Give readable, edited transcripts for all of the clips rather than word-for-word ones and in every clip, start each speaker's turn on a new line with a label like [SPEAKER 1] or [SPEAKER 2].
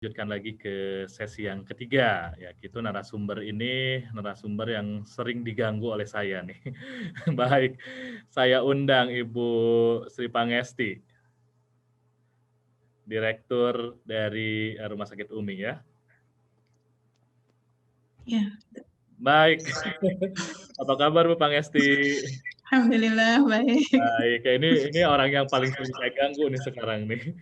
[SPEAKER 1] Lanjutkan lagi ke sesi yang ketiga, ya gitu narasumber ini narasumber yang sering diganggu oleh saya nih. Baik, saya undang Ibu Sri Pangesti, Direktur dari Rumah Sakit UMI ya.
[SPEAKER 2] Ya.
[SPEAKER 1] Baik, apa kabar Bu Pangesti?
[SPEAKER 2] Alhamdulillah baik.
[SPEAKER 1] Baik, ini orang yang paling sering saya ganggu nih sekarang nih.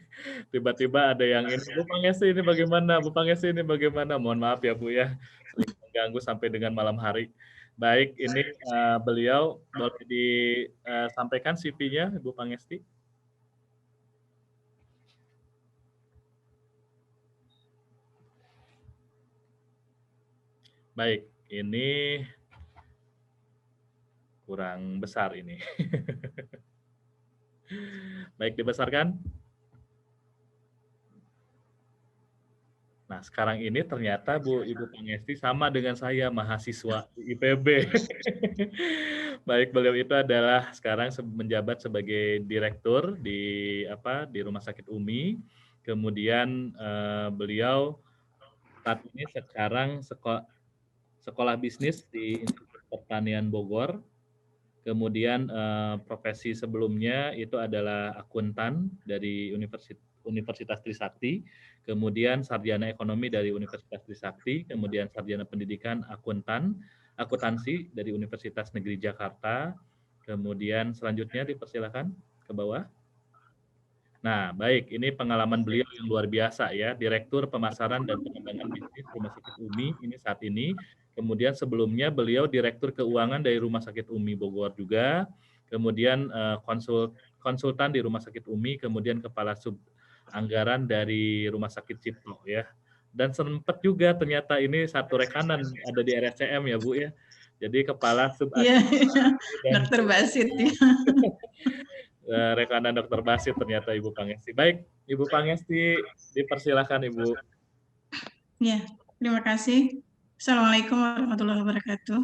[SPEAKER 1] Tiba-tiba ada yang ini, Bu Pangesti ini bagaimana? Bu Pangesti ini bagaimana? Mohon maaf ya Bu ya, sering mengganggu sampai dengan malam hari. Baik, ini beliau boleh disampaikan CV-nya, Bu Pangesti? Baik, ini kurang besar ini. Baik, dibesarkan. Nah, sekarang ini ternyata Ibu Pangesti sama dengan saya, mahasiswa IPB. Baik, beliau itu adalah sekarang menjabat sebagai direktur di Rumah Sakit UMI. Kemudian beliau saat ini sekarang sekolah bisnis di Institut Pertanian Bogor. Kemudian profesi sebelumnya itu asukuntan akuntan dari Universitas Trisakti, kemudian sarjana ekonomi dari Universitas Trisakti, kemudian sarjana pendidikan akuntansi dari Universitas Negeri Jakarta, kemudian selanjutnya dipersilakan ke bawah. Nah, baik, ini pengalaman beliau yang luar biasa ya, Direktur Pemasaran dan Pengembangan Bisnis Rumah Sakit UMI ini saat ini. Kemudian sebelumnya beliau Direktur Keuangan dari Rumah Sakit UMI Bogor juga. Kemudian konsultan di Rumah Sakit UMI, kemudian Kepala Sub Anggaran dari Rumah Sakit Cipto ya. Dan sempat juga ternyata ini satu rekanan ada di RSCM ya Bu ya. Jadi Kepala Sub
[SPEAKER 2] Iya,
[SPEAKER 1] dan
[SPEAKER 2] Dokter Basit ya.
[SPEAKER 1] rekanan Dokter Basit ternyata Ibu Pangesti. Baik, Ibu Pangesti, dipersilakan Ibu.
[SPEAKER 2] Ya, terima kasih. Assalamualaikum warahmatullahi wabarakatuh.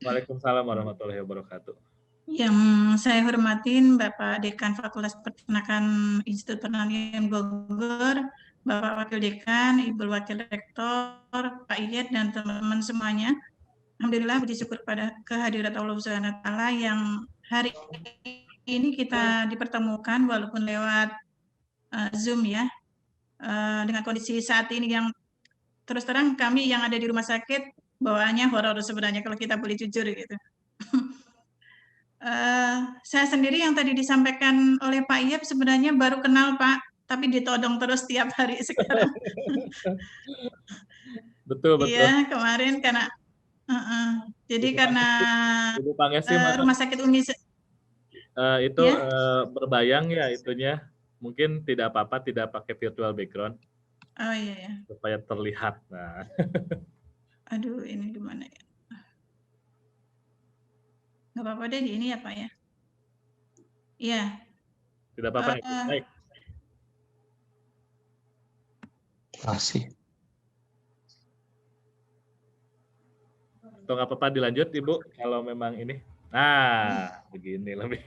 [SPEAKER 1] Waalaikumsalam warahmatullahi wabarakatuh.
[SPEAKER 2] Yang saya hormatin Bapak Dekan Fakultas Peternakan Institut Pertanian Bogor, Bapak Wakil Dekan, Ibu Wakil Rektor, Pak Iyet, dan teman-teman semuanya. Alhamdulillah puji syukur pada kehadirat Allah Subhanahu wa taala yang hari ini kita dipertemukan walaupun lewat Zoom ya. Dengan kondisi saat ini yang terus terang kami yang ada di rumah sakit bawaannya horor sebenarnya kalau kita boleh jujur gitu. Saya sendiri yang tadi disampaikan oleh Pak Iyep sebenarnya baru kenal Pak, tapi ditodong terus tiap hari sekarang.
[SPEAKER 1] Betul.
[SPEAKER 2] Iya, kemarin karena jadi karena
[SPEAKER 1] Ibu Pangesti
[SPEAKER 2] rumah sakit UMI
[SPEAKER 1] itu
[SPEAKER 2] ya?
[SPEAKER 1] berbayang ya itunya. Mungkin tidak apa-apa tidak pakai virtual background.
[SPEAKER 2] Oh iya ya.
[SPEAKER 1] Supaya terlihat. Nah.
[SPEAKER 2] Aduh, ini gimana ya? Nggak apa-apa deh di ini ya Pak ya. Iya.
[SPEAKER 1] Tidak apa-apa. Baik.
[SPEAKER 3] Masih.
[SPEAKER 1] Atau nggak apa-apa dilanjut Ibu kalau memang ini. Nah, begini lebih.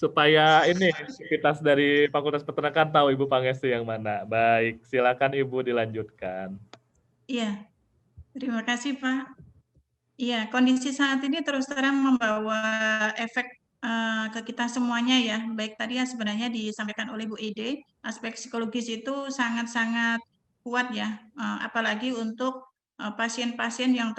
[SPEAKER 1] Supaya ini aktivitas dari Fakultas Peternakan tahu Ibu Pangesti yang mana. Baik, silakan Ibu dilanjutkan.
[SPEAKER 2] Iya, terima kasih Pak. Iya, kondisi saat ini terus terang membawa efek ke kita semuanya ya. Baik tadi yang sebenarnya disampaikan oleh Bu Ide, aspek psikologis itu sangat-sangat kuat ya, apalagi untuk pasien-pasien yang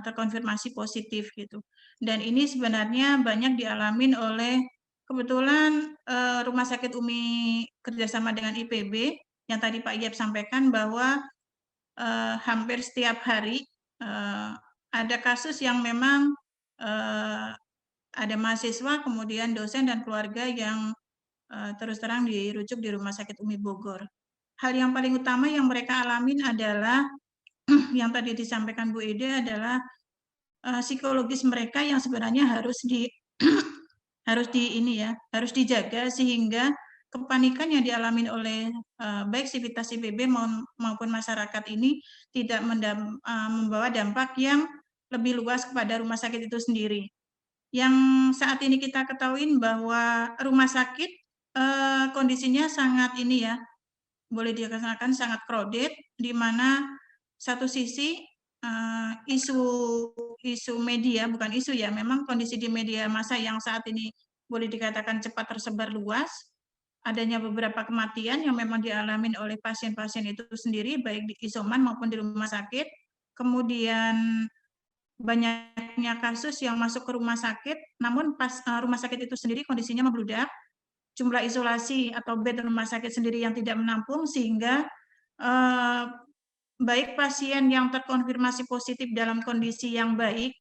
[SPEAKER 2] terkonfirmasi positif gitu. Dan ini sebenarnya banyak dialamin oleh kebetulan Rumah Sakit UMI kerjasama dengan IPB yang tadi Pak Iyep sampaikan bahwa hampir setiap hari ada kasus yang memang ada mahasiswa, kemudian dosen dan keluarga yang terus terang dirujuk di Rumah Sakit UMI Bogor. Hal yang paling utama yang mereka alamin adalah yang tadi disampaikan Bu Ide adalah psikologis mereka yang sebenarnya harus harus dijaga sehingga kepanikan yang dialami oleh baik sivitas IPB maupun masyarakat ini tidak membawa dampak yang lebih luas kepada rumah sakit itu sendiri. Yang saat ini kita ketahui bahwa rumah sakit kondisinya sangat ini ya, boleh dikatakan sangat crowded, di mana satu sisi isu media, bukan isu ya, memang kondisi di media massa yang saat ini boleh dikatakan cepat tersebar luas, adanya beberapa kematian yang memang dialami oleh pasien-pasien itu sendiri, baik di isoman maupun di rumah sakit, kemudian banyaknya kasus yang masuk ke rumah sakit, namun pas rumah sakit itu sendiri kondisinya membludak, jumlah isolasi atau bed rumah sakit sendiri yang tidak menampung, sehingga baik pasien yang terkonfirmasi positif dalam kondisi yang baik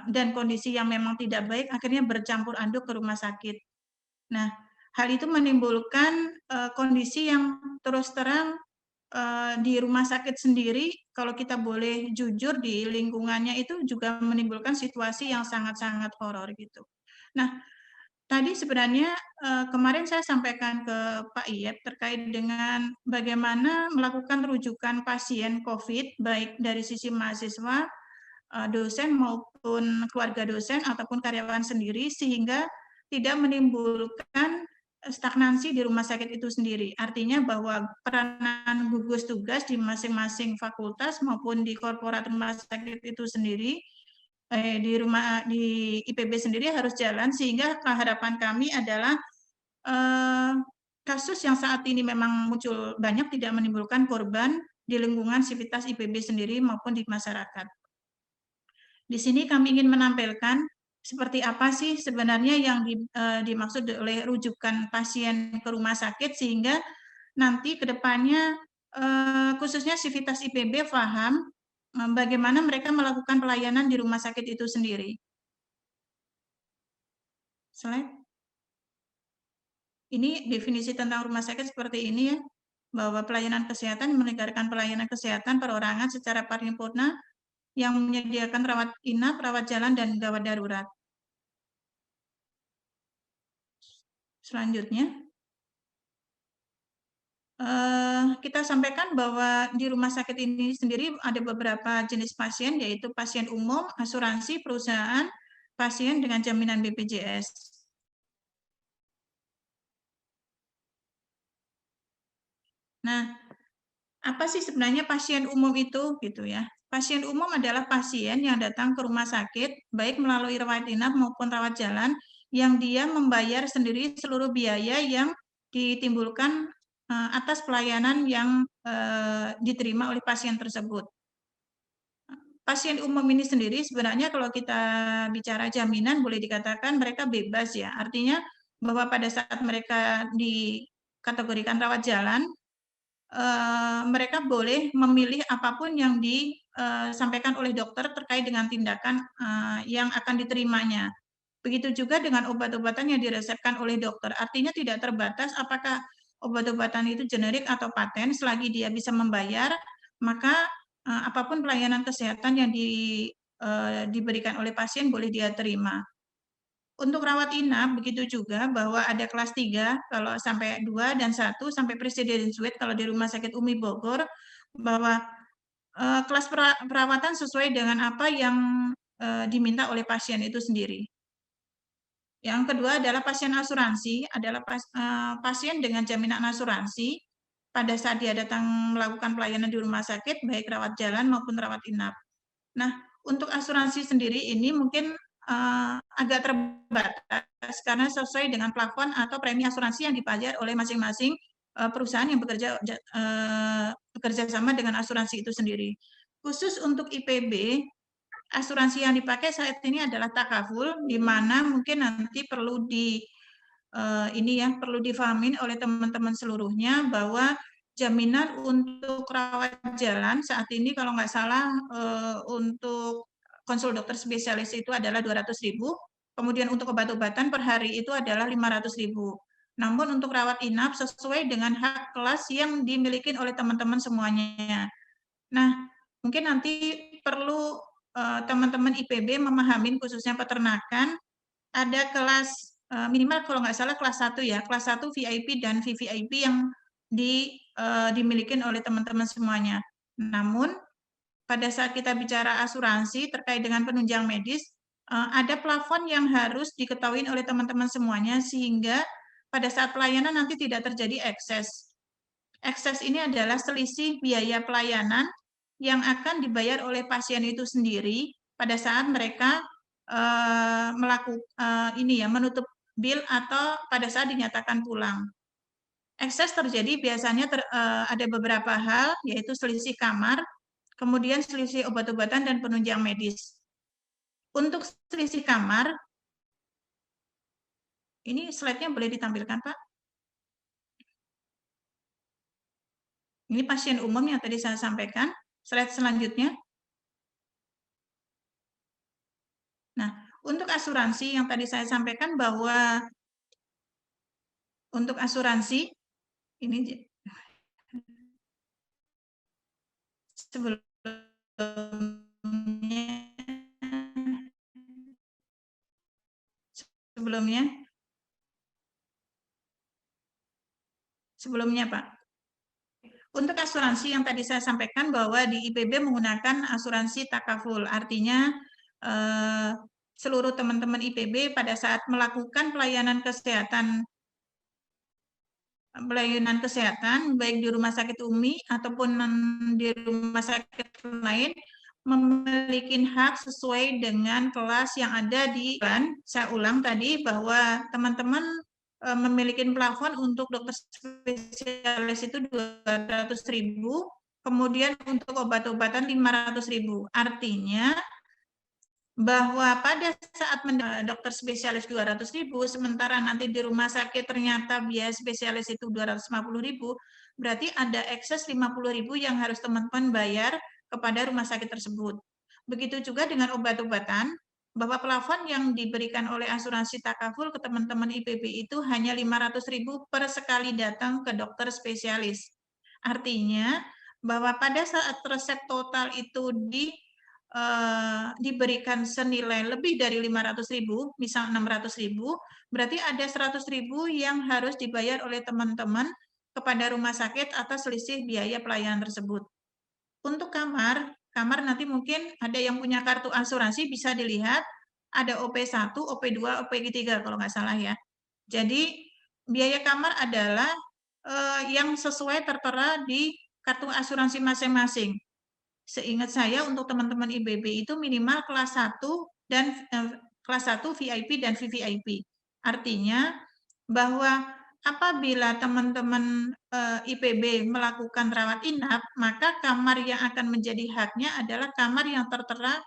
[SPEAKER 2] dan kondisi yang memang tidak baik akhirnya bercampur aduk ke rumah sakit. Nah, hal itu menimbulkan kondisi yang terus terang di rumah sakit sendiri, kalau kita boleh jujur, di lingkungannya itu juga menimbulkan situasi yang sangat-sangat horor gitu. Nah, tadi sebenarnya kemarin saya sampaikan ke Pak Iyep terkait dengan bagaimana melakukan rujukan pasien COVID, baik dari sisi mahasiswa, dosen maupun keluarga dosen ataupun karyawan sendiri, sehingga tidak menimbulkan stagnansi di rumah sakit itu sendiri. Artinya bahwa peranan gugus tugas di masing-masing fakultas maupun di korporat rumah sakit itu sendiri, di IPB sendiri harus jalan, sehingga harapan kami adalah kasus yang saat ini memang muncul banyak tidak menimbulkan korban di lingkungan sivitas IPB sendiri maupun di masyarakat. Di sini kami ingin menampilkan seperti apa sih sebenarnya yang dimaksud oleh rujukan pasien ke rumah sakit, sehingga nanti ke depannya khususnya sivitas IPB paham bagaimana mereka melakukan pelayanan di rumah sakit itu sendiri. Slide. Ini definisi tentang rumah sakit seperti ini ya, bahwa pelayanan kesehatan menegakkan pelayanan kesehatan perorangan secara paripurna yang menyediakan rawat inap, rawat jalan, dan gawat darurat. Selanjutnya, kita sampaikan bahwa di rumah sakit ini sendiri ada beberapa jenis pasien, yaitu pasien umum, asuransi, perusahaan, pasien dengan jaminan BPJS. Nah, apa sih sebenarnya pasien umum itu, gitu ya? Pasien umum adalah pasien yang datang ke rumah sakit, baik melalui rawat inap maupun rawat jalan, yang dia membayar sendiri seluruh biaya yang ditimbulkan atas pelayanan yang diterima oleh pasien tersebut. Pasien umum ini sendiri sebenarnya kalau kita bicara jaminan boleh dikatakan mereka bebas ya. Artinya bahwa pada saat mereka dikategorikan rawat jalan, mereka boleh memilih apapun yang disampaikan oleh dokter terkait dengan tindakan yang akan diterimanya. Begitu juga dengan obat-obatan yang diresepkan oleh dokter. Artinya tidak terbatas apakah obat-obatan itu generik atau paten, selagi dia bisa membayar, maka apapun pelayanan kesehatan yang diberikan oleh pasien boleh dia terima. Untuk rawat inap, begitu juga bahwa ada kelas 3, kalau sampai 2 dan 1, sampai Presiden Suite kalau di Rumah Sakit Umi Bogor, bahwa kelas perawatan sesuai dengan apa yang diminta oleh pasien itu sendiri. Yang kedua adalah pasien asuransi, adalah pasien dengan jaminan asuransi pada saat dia datang melakukan pelayanan di rumah sakit, baik rawat jalan maupun rawat inap. Nah, untuk asuransi sendiri ini mungkin agak terbatas karena sesuai dengan plafon atau premi asuransi yang dibayar oleh masing-masing perusahaan yang bekerja sama dengan asuransi itu sendiri. Khusus untuk IPB, asuransi yang dipakai saat ini adalah takaful, di mana mungkin nanti perlu perlu difahamin oleh teman-teman seluruhnya bahwa jaminan untuk rawat jalan saat ini kalau nggak salah untuk konsul dokter spesialis itu adalah 200.000, kemudian untuk obat-obatan per hari itu adalah 500.000. Namun untuk rawat inap sesuai dengan hak kelas yang dimiliki oleh teman-teman semuanya. Nah, mungkin nanti perlu teman-teman IPB memahami khususnya peternakan, ada kelas minimal kalau nggak salah kelas 1 ya, kelas 1 VIP dan VVIP yang dimiliki oleh teman-teman semuanya. Namun pada saat kita bicara asuransi terkait dengan penunjang medis, ada plafon yang harus diketahui oleh teman-teman semuanya, sehingga pada saat pelayanan nanti tidak terjadi ekses. Ekses ini adalah selisih biaya pelayanan yang akan dibayar oleh pasien itu sendiri pada saat mereka menutup bil atau pada saat dinyatakan pulang. Ekses terjadi biasanya ada beberapa hal, yaitu selisih kamar, kemudian selisih obat-obatan dan penunjang medis. Untuk selisih kamar, ini slide-nya boleh ditampilkan, Pak? Ini pasien umum yang tadi saya sampaikan. Slide selanjutnya. Nah, untuk asuransi yang tadi saya sampaikan bahwa untuk asuransi, ini sebelumnya Pak. Untuk asuransi yang tadi saya sampaikan bahwa di IPB menggunakan asuransi takaful, artinya seluruh teman-teman IPB pada saat melakukan pelayanan kesehatan baik di rumah sakit UMI ataupun di rumah sakit lain memiliki hak sesuai dengan kelas yang ada di saya ulang tadi bahwa teman-teman memiliki plafon untuk dokter spesialis itu 200.000, kemudian untuk obat-obatan 500.000. Artinya bahwa pada saat dokter spesialis 200.000, sementara nanti di rumah sakit ternyata biaya spesialis itu 250.000, berarti ada ekses 50.000 yang harus teman-teman bayar kepada rumah sakit tersebut. Begitu juga dengan obat-obatan, bahwa plafon yang diberikan oleh asuransi takaful ke teman-teman IPB itu hanya 500.000 per sekali datang ke dokter spesialis. Artinya bahwa pada saat resep total itu diberikan senilai lebih dari 500.000, misal 600.000, berarti ada 100.000 yang harus dibayar oleh teman-teman kepada rumah sakit atas selisih biaya pelayanan tersebut. Untuk kamar nanti mungkin ada yang punya kartu asuransi bisa dilihat ada OP1, OP2, OP3 kalau nggak salah ya. Jadi biaya kamar adalah yang sesuai tertera di kartu asuransi masing-masing. Seingat saya untuk teman-teman IPB itu minimal kelas 1 dan kelas 1 VIP dan VVIP. Artinya bahwa apabila teman-teman IPB melakukan rawat inap, maka kamar yang akan menjadi haknya adalah kamar yang tertera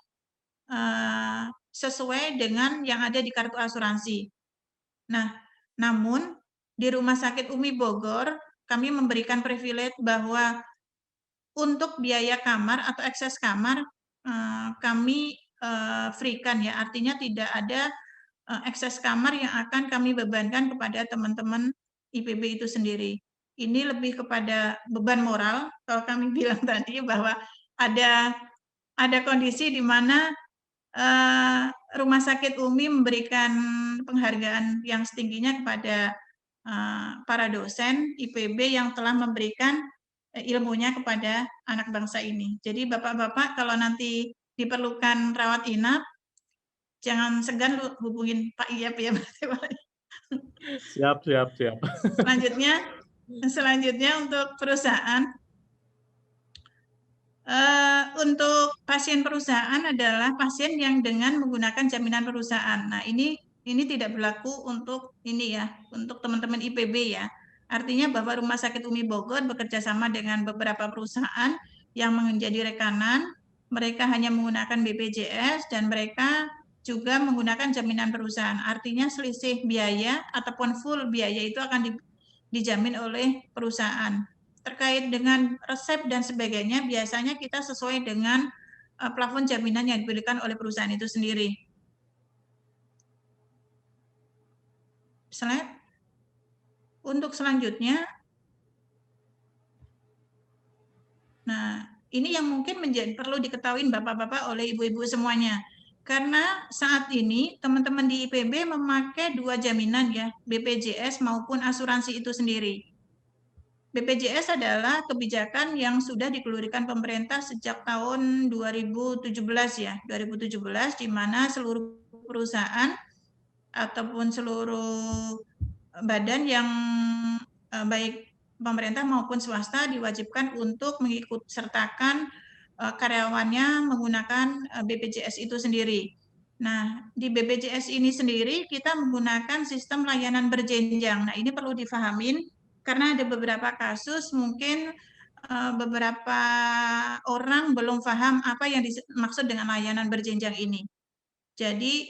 [SPEAKER 2] sesuai dengan yang ada di kartu asuransi. Nah, namun di Rumah Sakit UMI Bogor, kami memberikan privilege bahwa untuk biaya kamar atau ekses kamar kami free-kan ya, artinya tidak ada ekses kamar yang akan kami bebankan kepada teman-teman IPB itu sendiri. Ini lebih kepada beban moral, kalau kami bilang tadi bahwa ada kondisi di mana Rumah Sakit UMI memberikan penghargaan yang setingginya kepada para dosen IPB yang telah memberikan ilmunya kepada anak bangsa ini. Jadi Bapak-Bapak kalau nanti diperlukan rawat inap, jangan segan hubungin Pak Iyap ya.
[SPEAKER 1] Siap.
[SPEAKER 2] Selanjutnya untuk perusahaan. Untuk pasien perusahaan adalah pasien yang dengan menggunakan jaminan perusahaan. Nah, ini tidak berlaku untuk ini ya, untuk teman-teman IPB ya. Artinya bahwa Rumah Sakit UMI Bogor bekerja sama dengan beberapa perusahaan yang menjadi rekanan, mereka hanya menggunakan BPJS dan mereka juga menggunakan jaminan perusahaan. Artinya selisih biaya ataupun full biaya itu akan dijamin oleh perusahaan. Terkait dengan resep dan sebagainya, biasanya kita sesuai dengan plafon jaminan yang diberikan oleh perusahaan itu sendiri. Slide. Untuk selanjutnya, nah ini yang mungkin perlu diketahui Bapak-Bapak oleh Ibu-Ibu semuanya. Karena saat ini teman-teman di IPB memakai dua jaminan ya, BPJS maupun asuransi itu sendiri. BPJS adalah kebijakan yang sudah dikeluarkan pemerintah sejak tahun 2017 ya, 2017 di mana seluruh perusahaan ataupun seluruh badan yang baik pemerintah maupun swasta diwajibkan untuk mengikut sertakan karyawannya menggunakan BPJS itu sendiri. Nah, di BPJS ini sendiri kita menggunakan sistem layanan berjenjang. Nah, ini perlu difahamin karena ada beberapa kasus mungkin beberapa orang belum paham apa yang dimaksud dengan layanan berjenjang ini. Jadi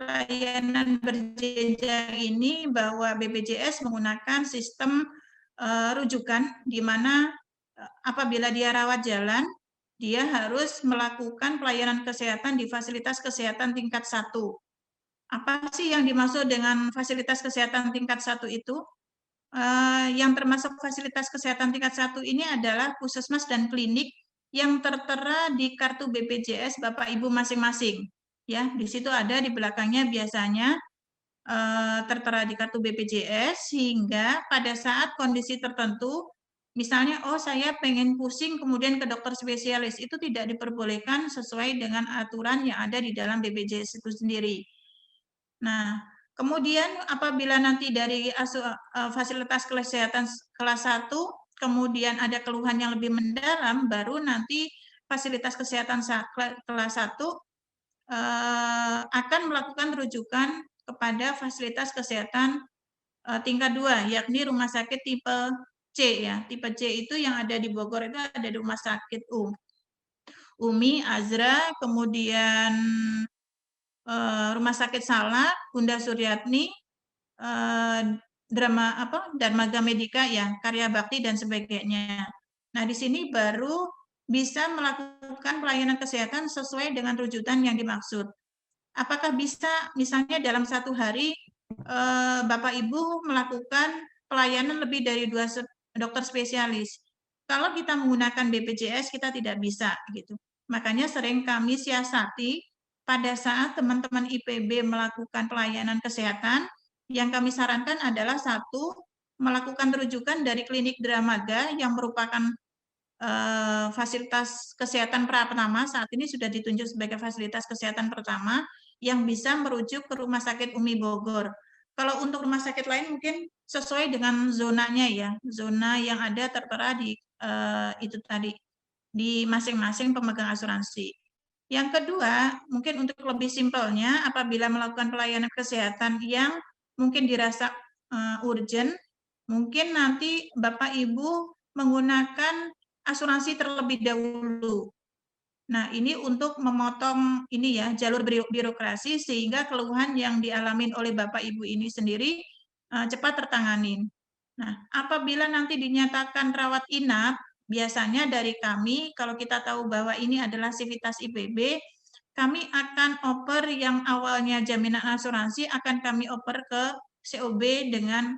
[SPEAKER 2] layanan berjenjang ini bahwa BPJS menggunakan sistem rujukan di mana apabila dia rawat jalan, dia harus melakukan pelayanan kesehatan di fasilitas kesehatan tingkat 1. Apa sih yang dimaksud dengan fasilitas kesehatan tingkat 1 itu? Yang termasuk fasilitas kesehatan tingkat 1 ini adalah puskesmas dan klinik yang tertera di kartu BPJS Bapak Ibu masing-masing. Ya, di situ ada di belakangnya biasanya tertera di kartu BPJS sehingga pada saat kondisi tertentu, misalnya, oh saya pengen pusing kemudian ke dokter spesialis, itu tidak diperbolehkan sesuai dengan aturan yang ada di dalam BPJS itu sendiri. Nah, kemudian apabila nanti dari fasilitas kesehatan kelas 1, kemudian ada keluhan yang lebih mendalam, baru nanti fasilitas kesehatan kelas 1 akan melakukan rujukan kepada fasilitas kesehatan tingkat 2, yakni rumah sakit tipe C ya. Tipe C itu yang ada di Bogor itu ada di rumah sakit Umi, Azra, kemudian Rumah Sakit Salak, Bunda Suryatni, Darmaga Medika ya, Karya Bakti dan sebagainya. Nah, di sini baru bisa melakukan pelayanan kesehatan sesuai dengan rujukan yang dimaksud. Apakah bisa misalnya dalam satu hari Bapak Ibu melakukan pelayanan lebih dari 2 dokter spesialis? Kalau kita menggunakan BPJS kita tidak bisa gitu. Makanya sering kami siasati pada saat teman-teman IPB melakukan pelayanan kesehatan, yang kami sarankan adalah 1, melakukan rujukan dari klinik Dramaga yang merupakan fasilitas kesehatan pertama, saat ini sudah ditunjuk sebagai fasilitas kesehatan pertama yang bisa merujuk ke Rumah Sakit Umi Bogor. Kalau untuk rumah sakit lain mungkin sesuai dengan zonanya ya, zona yang ada tertera di itu tadi di masing-masing pemegang asuransi. Yang kedua, mungkin untuk lebih simpelnya, apabila melakukan pelayanan kesehatan yang mungkin dirasa urgent, mungkin nanti Bapak Ibu menggunakan asuransi terlebih dahulu. Nah, ini untuk memotong ini ya jalur birokrasi sehingga keluhan yang dialami oleh Bapak Ibu ini sendiri cepat tertangani. Nah, apabila nanti dinyatakan rawat inap, biasanya dari kami kalau kita tahu bahwa ini adalah sivitas IPB, kami akan oper yang awalnya jaminan asuransi akan kami oper ke COB dengan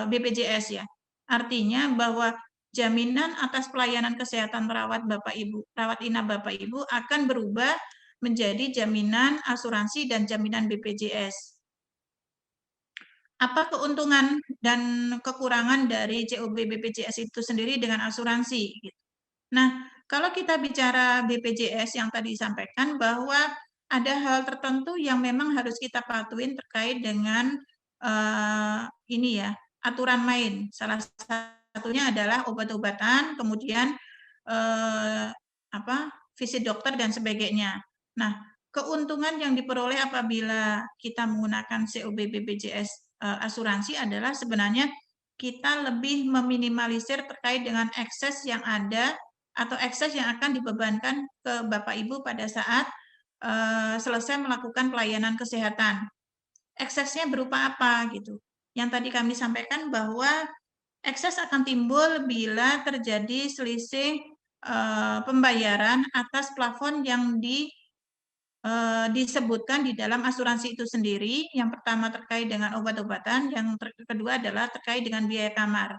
[SPEAKER 2] BPJS ya. Artinya bahwa jaminan atas pelayanan kesehatan rawat Bapak Ibu, rawat inap Bapak Ibu akan berubah menjadi jaminan asuransi dan jaminan BPJS. Apa keuntungan dan kekurangan dari COB BPJS itu sendiri dengan asuransi? Nah, kalau kita bicara BPJS yang tadi disampaikan bahwa ada hal tertentu yang memang harus kita patuhin terkait dengan ini ya, aturan main. Salah satunya adalah obat-obatan, kemudian visit dokter dan sebagainya. Nah, keuntungan yang diperoleh apabila kita menggunakan COB BPJS asuransi adalah sebenarnya kita lebih meminimalisir terkait dengan ekses yang ada atau ekses yang akan dibebankan ke Bapak Ibu pada saat selesai melakukan pelayanan kesehatan. Eksesnya berupa apa gitu? Yang tadi kami sampaikan bahwa ekses akan timbul bila terjadi selisih pembayaran atas plafon yang disebutkan di dalam asuransi itu sendiri. Yang pertama terkait dengan obat-obatan, yang kedua adalah terkait dengan biaya kamar.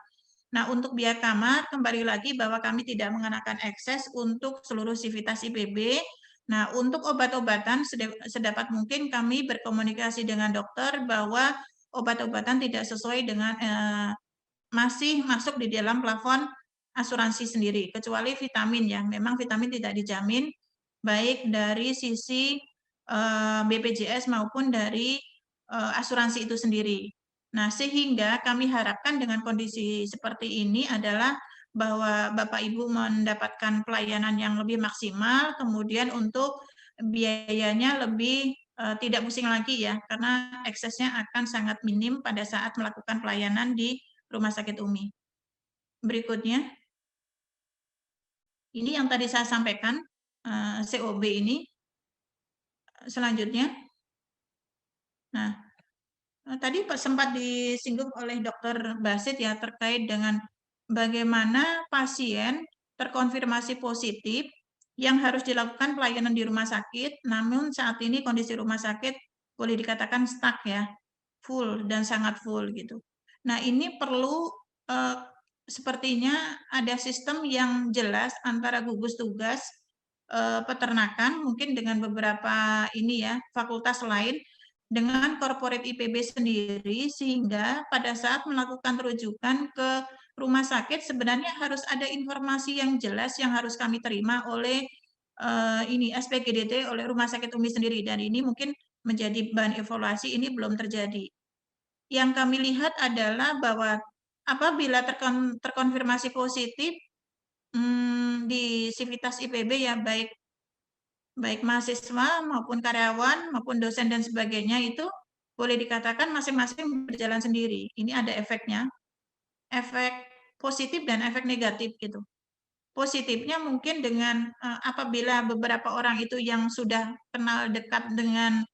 [SPEAKER 2] Nah, untuk biaya kamar, kembali lagi bahwa kami tidak mengenakan ekses untuk seluruh sivitas IPB. Nah, untuk obat-obatan, sedapat mungkin kami berkomunikasi dengan dokter bahwa obat-obatan tidak sesuai dengan masih masuk di dalam plafon asuransi sendiri, kecuali vitamin ya. Memang vitamin tidak dijamin, baik dari sisi BPJS maupun dari asuransi itu sendiri. Nah, sehingga kami harapkan dengan kondisi seperti ini adalah bahwa Bapak Ibu mendapatkan pelayanan yang lebih maksimal, kemudian untuk biayanya lebih tidak pusing lagi ya, karena eksesnya akan sangat minim pada saat melakukan pelayanan di Rumah Sakit UMI. Berikutnya, ini yang tadi saya sampaikan, COB ini. Selanjutnya, nah, tadi sempat disinggung oleh Dr. Basit ya terkait dengan bagaimana pasien terkonfirmasi positif yang harus dilakukan pelayanan di rumah sakit, namun saat ini kondisi rumah sakit boleh dikatakan stuck ya, full dan sangat full gitu. Nah, ini perlu sepertinya ada sistem yang jelas antara gugus tugas peternakan mungkin dengan beberapa ini ya fakultas lain dengan corporate IPB sendiri, sehingga pada saat melakukan rujukan ke rumah sakit sebenarnya harus ada informasi yang jelas yang harus kami terima oleh ini SPGDT oleh Rumah Sakit UMI sendiri, dan ini mungkin menjadi bahan evaluasi, ini belum terjadi. Yang kami lihat adalah bahwa apabila terkonfirmasi positif di Sivitas IPB ya baik mahasiswa maupun karyawan maupun dosen dan sebagainya itu boleh dikatakan masing-masing berjalan sendiri. Ini ada efeknya, efek positif dan efek negatif gitu. Positifnya mungkin dengan apabila beberapa orang itu yang sudah kenal dekat dengan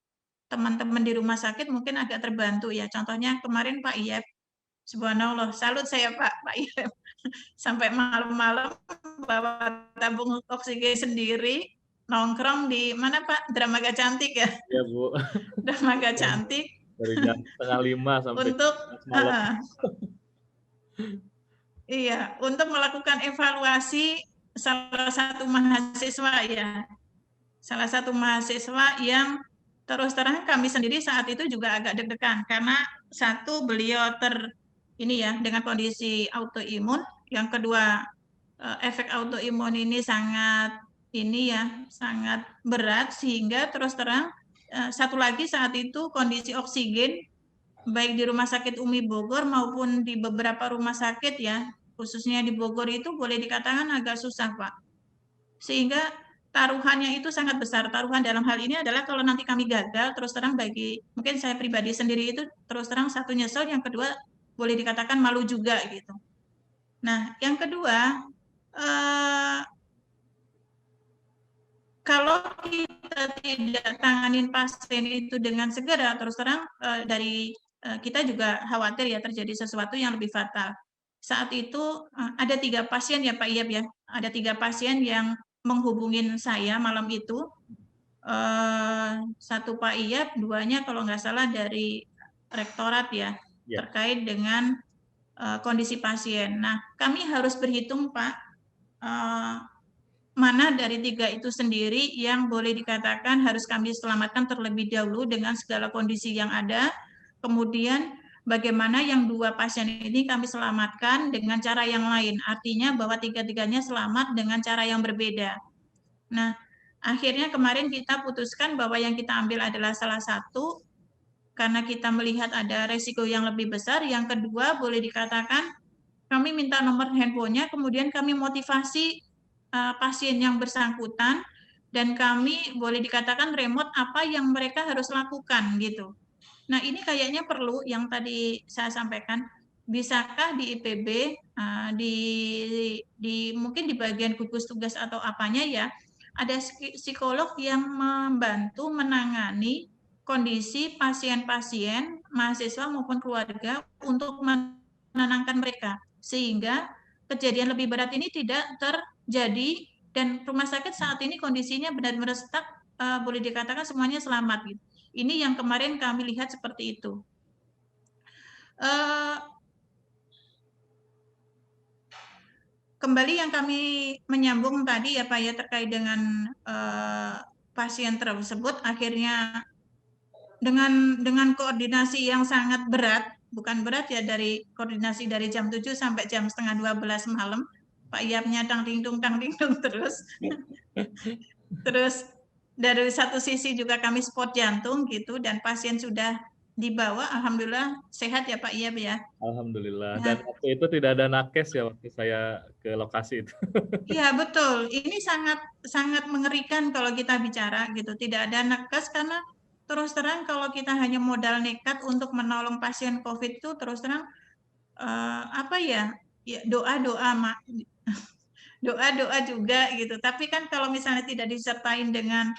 [SPEAKER 2] teman-teman di rumah sakit mungkin agak terbantu ya. Contohnya kemarin Pak Iyep, subhanallah, salut saya Pak Iyep. Sampai malam-malam bawa tabung oksigen sendiri, nongkrong di mana Pak? Dramaga Cantik ya?
[SPEAKER 1] Iya Bu.
[SPEAKER 2] Dramaga Cantik.
[SPEAKER 1] Dari jam 4:30 sampai
[SPEAKER 2] Untuk
[SPEAKER 1] malam.
[SPEAKER 2] iya, untuk melakukan evaluasi salah satu mahasiswa ya. Salah satu mahasiswa yang terus terang kami sendiri saat itu juga agak deg-degan karena satu beliau ini ya dengan kondisi autoimun, yang kedua efek autoimun ini sangat berat sehingga terus terang satu lagi saat itu kondisi oksigen baik di Rumah Sakit UMI Bogor maupun di beberapa rumah sakit ya, khususnya di Bogor itu boleh dikatakan agak susah Pak. Sehingga taruhannya itu sangat besar. Taruhan dalam hal ini adalah kalau nanti kami gagal, terus terang mungkin saya pribadi sendiri itu terus terang satu nyesel, yang kedua boleh dikatakan malu juga gitu. Nah, yang kedua, kalau kita tidak tanganin pasien itu dengan segera, terus terang dari kita juga khawatir ya terjadi sesuatu yang lebih fatal. Saat itu ada 3 pasien ya Pak Iyap ya, ada 3 pasien yang menghubungin saya malam itu. 1 Pak Iyap, 2-nya kalau nggak salah dari rektorat ya, terkait dengan kondisi pasien. Nah, kami harus berhitung Pak, mana dari 3 itu sendiri yang boleh dikatakan harus kami selamatkan terlebih dahulu dengan segala kondisi yang ada, kemudian bagaimana yang 2 pasien ini kami selamatkan dengan cara yang lain, artinya bahwa 3-tiganya selamat dengan cara yang berbeda. Nah, akhirnya kemarin kita putuskan bahwa yang kita ambil adalah salah satu, karena kita melihat ada resiko yang lebih besar. Yang kedua, boleh dikatakan kami minta nomor handphonenya, kemudian kami motivasi pasien yang bersangkutan, dan kami boleh dikatakan remote apa yang mereka harus lakukan gitu. Nah, ini kayaknya perlu yang tadi saya sampaikan, bisakah di IPB mungkin di bagian gugus tugas atau apanya ya, ada psikolog yang membantu menangani kondisi pasien-pasien, mahasiswa maupun keluarga untuk menenangkan mereka, sehingga kejadian lebih berat ini tidak terjadi, dan rumah sakit saat ini kondisinya benar-benar stuck, boleh dikatakan semuanya selamat gitu. Ini yang kemarin kami lihat seperti itu. Kembali yang kami menyambung tadi ya Pak ya terkait dengan pasien tersebut, akhirnya dengan koordinasi yang sangat berat, bukan berat ya, dari koordinasi dari jam 7 sampai jam 11:30 malam, Pak Iyapnya tang dingdung terus. Terus dari satu sisi juga kami spot jantung gitu, dan pasien sudah dibawa, alhamdulillah sehat ya Pak, iya ya.
[SPEAKER 1] Alhamdulillah.
[SPEAKER 2] Nah,
[SPEAKER 1] Dan waktu itu tidak ada nakes ya waktu saya ke lokasi itu.
[SPEAKER 2] iya betul. Ini sangat sangat mengerikan kalau kita bicara gitu. Tidak ada nakes karena terus terang kalau kita hanya modal nekat untuk menolong pasien COVID itu terus terang apa ya? Ya doa-doa doa-doa juga gitu. Tapi kan kalau misalnya tidak disertai dengan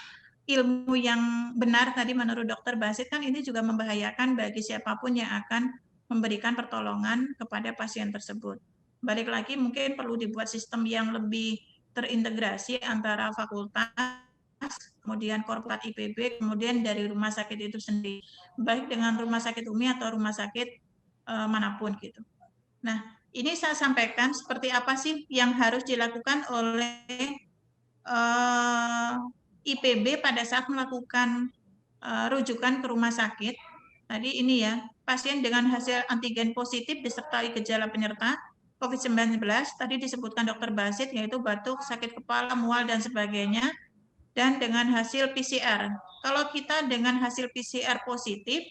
[SPEAKER 2] ilmu yang benar tadi menurut Dokter Basit kan ini juga membahayakan bagi siapapun yang akan memberikan pertolongan kepada pasien tersebut. Balik lagi mungkin perlu dibuat sistem yang lebih terintegrasi antara fakultas, kemudian korporat IPB, kemudian dari rumah sakit itu sendiri, baik dengan rumah sakit UMI atau rumah sakit manapun gitu. Nah, ini saya sampaikan seperti apa sih yang harus dilakukan oleh IPB pada saat melakukan rujukan ke rumah sakit. Tadi ini ya, pasien dengan hasil antigen positif disertai gejala penyerta COVID-19, tadi disebutkan Dokter Basit, yaitu batuk, sakit kepala, mual, dan sebagainya, dan dengan hasil PCR. Kalau kita dengan hasil PCR positif,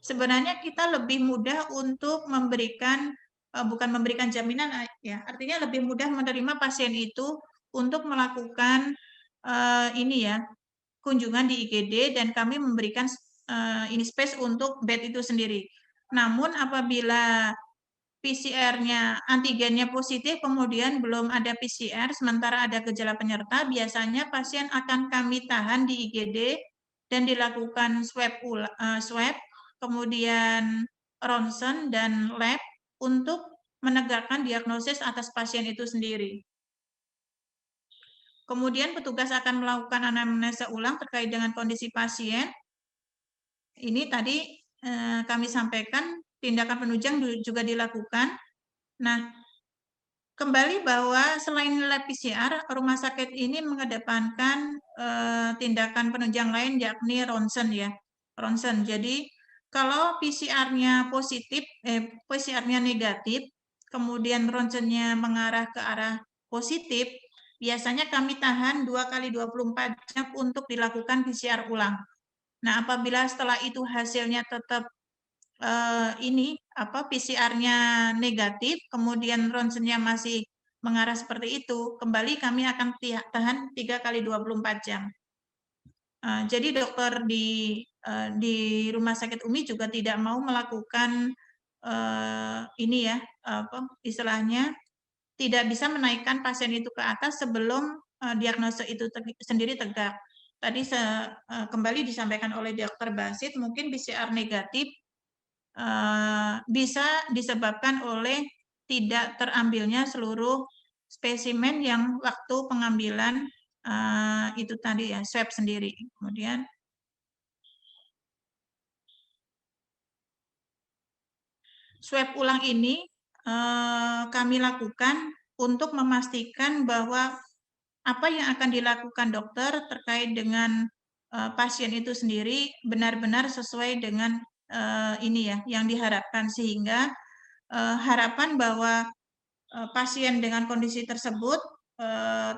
[SPEAKER 2] sebenarnya kita lebih mudah untuk memberikan, bukan memberikan jaminan ya, artinya lebih mudah menerima pasien itu untuk melakukan ini ya, kunjungan di IGD dan kami memberikan ini space untuk bed itu sendiri. Namun apabila PCR-nya, antigennya positif, kemudian belum ada PCR, sementara ada gejala penyerta, biasanya pasien akan kami tahan di IGD dan dilakukan swab, kemudian ronsen dan lab untuk menegakkan diagnosis atas pasien itu sendiri. Kemudian petugas akan melakukan anamnesa ulang terkait dengan kondisi pasien. Ini tadi kami sampaikan tindakan penunjang juga dilakukan. Nah, kembali bahwa selain lab PCR, rumah sakit ini mengedepankan tindakan penunjang lain yakni ronsen ya. Ronsen. Jadi kalau PCR-nya positif, PCR-nya negatif, kemudian ronsennya mengarah ke arah positif, biasanya kami tahan 2 kali 24 jam untuk dilakukan PCR ulang. Nah, apabila setelah itu hasilnya tetap PCR-nya negatif, kemudian ronsennya masih mengarah seperti itu, kembali kami akan tahan 3 kali 24 jam. Jadi dokter di rumah sakit UMI juga tidak mau melakukan ini ya, istilahnya tidak bisa menaikkan pasien itu ke atas sebelum diagnosa itu sendiri tegak. Tadi kembali disampaikan oleh Dokter Basit, mungkin PCR negatif bisa disebabkan oleh tidak terambilnya seluruh spesimen yang waktu pengambilan itu tadi ya, swab sendiri. Kemudian swab ulang ini kami lakukan untuk memastikan bahwa apa yang akan dilakukan dokter terkait dengan pasien itu sendiri benar-benar sesuai dengan ini ya yang diharapkan, sehingga harapan bahwa pasien dengan kondisi tersebut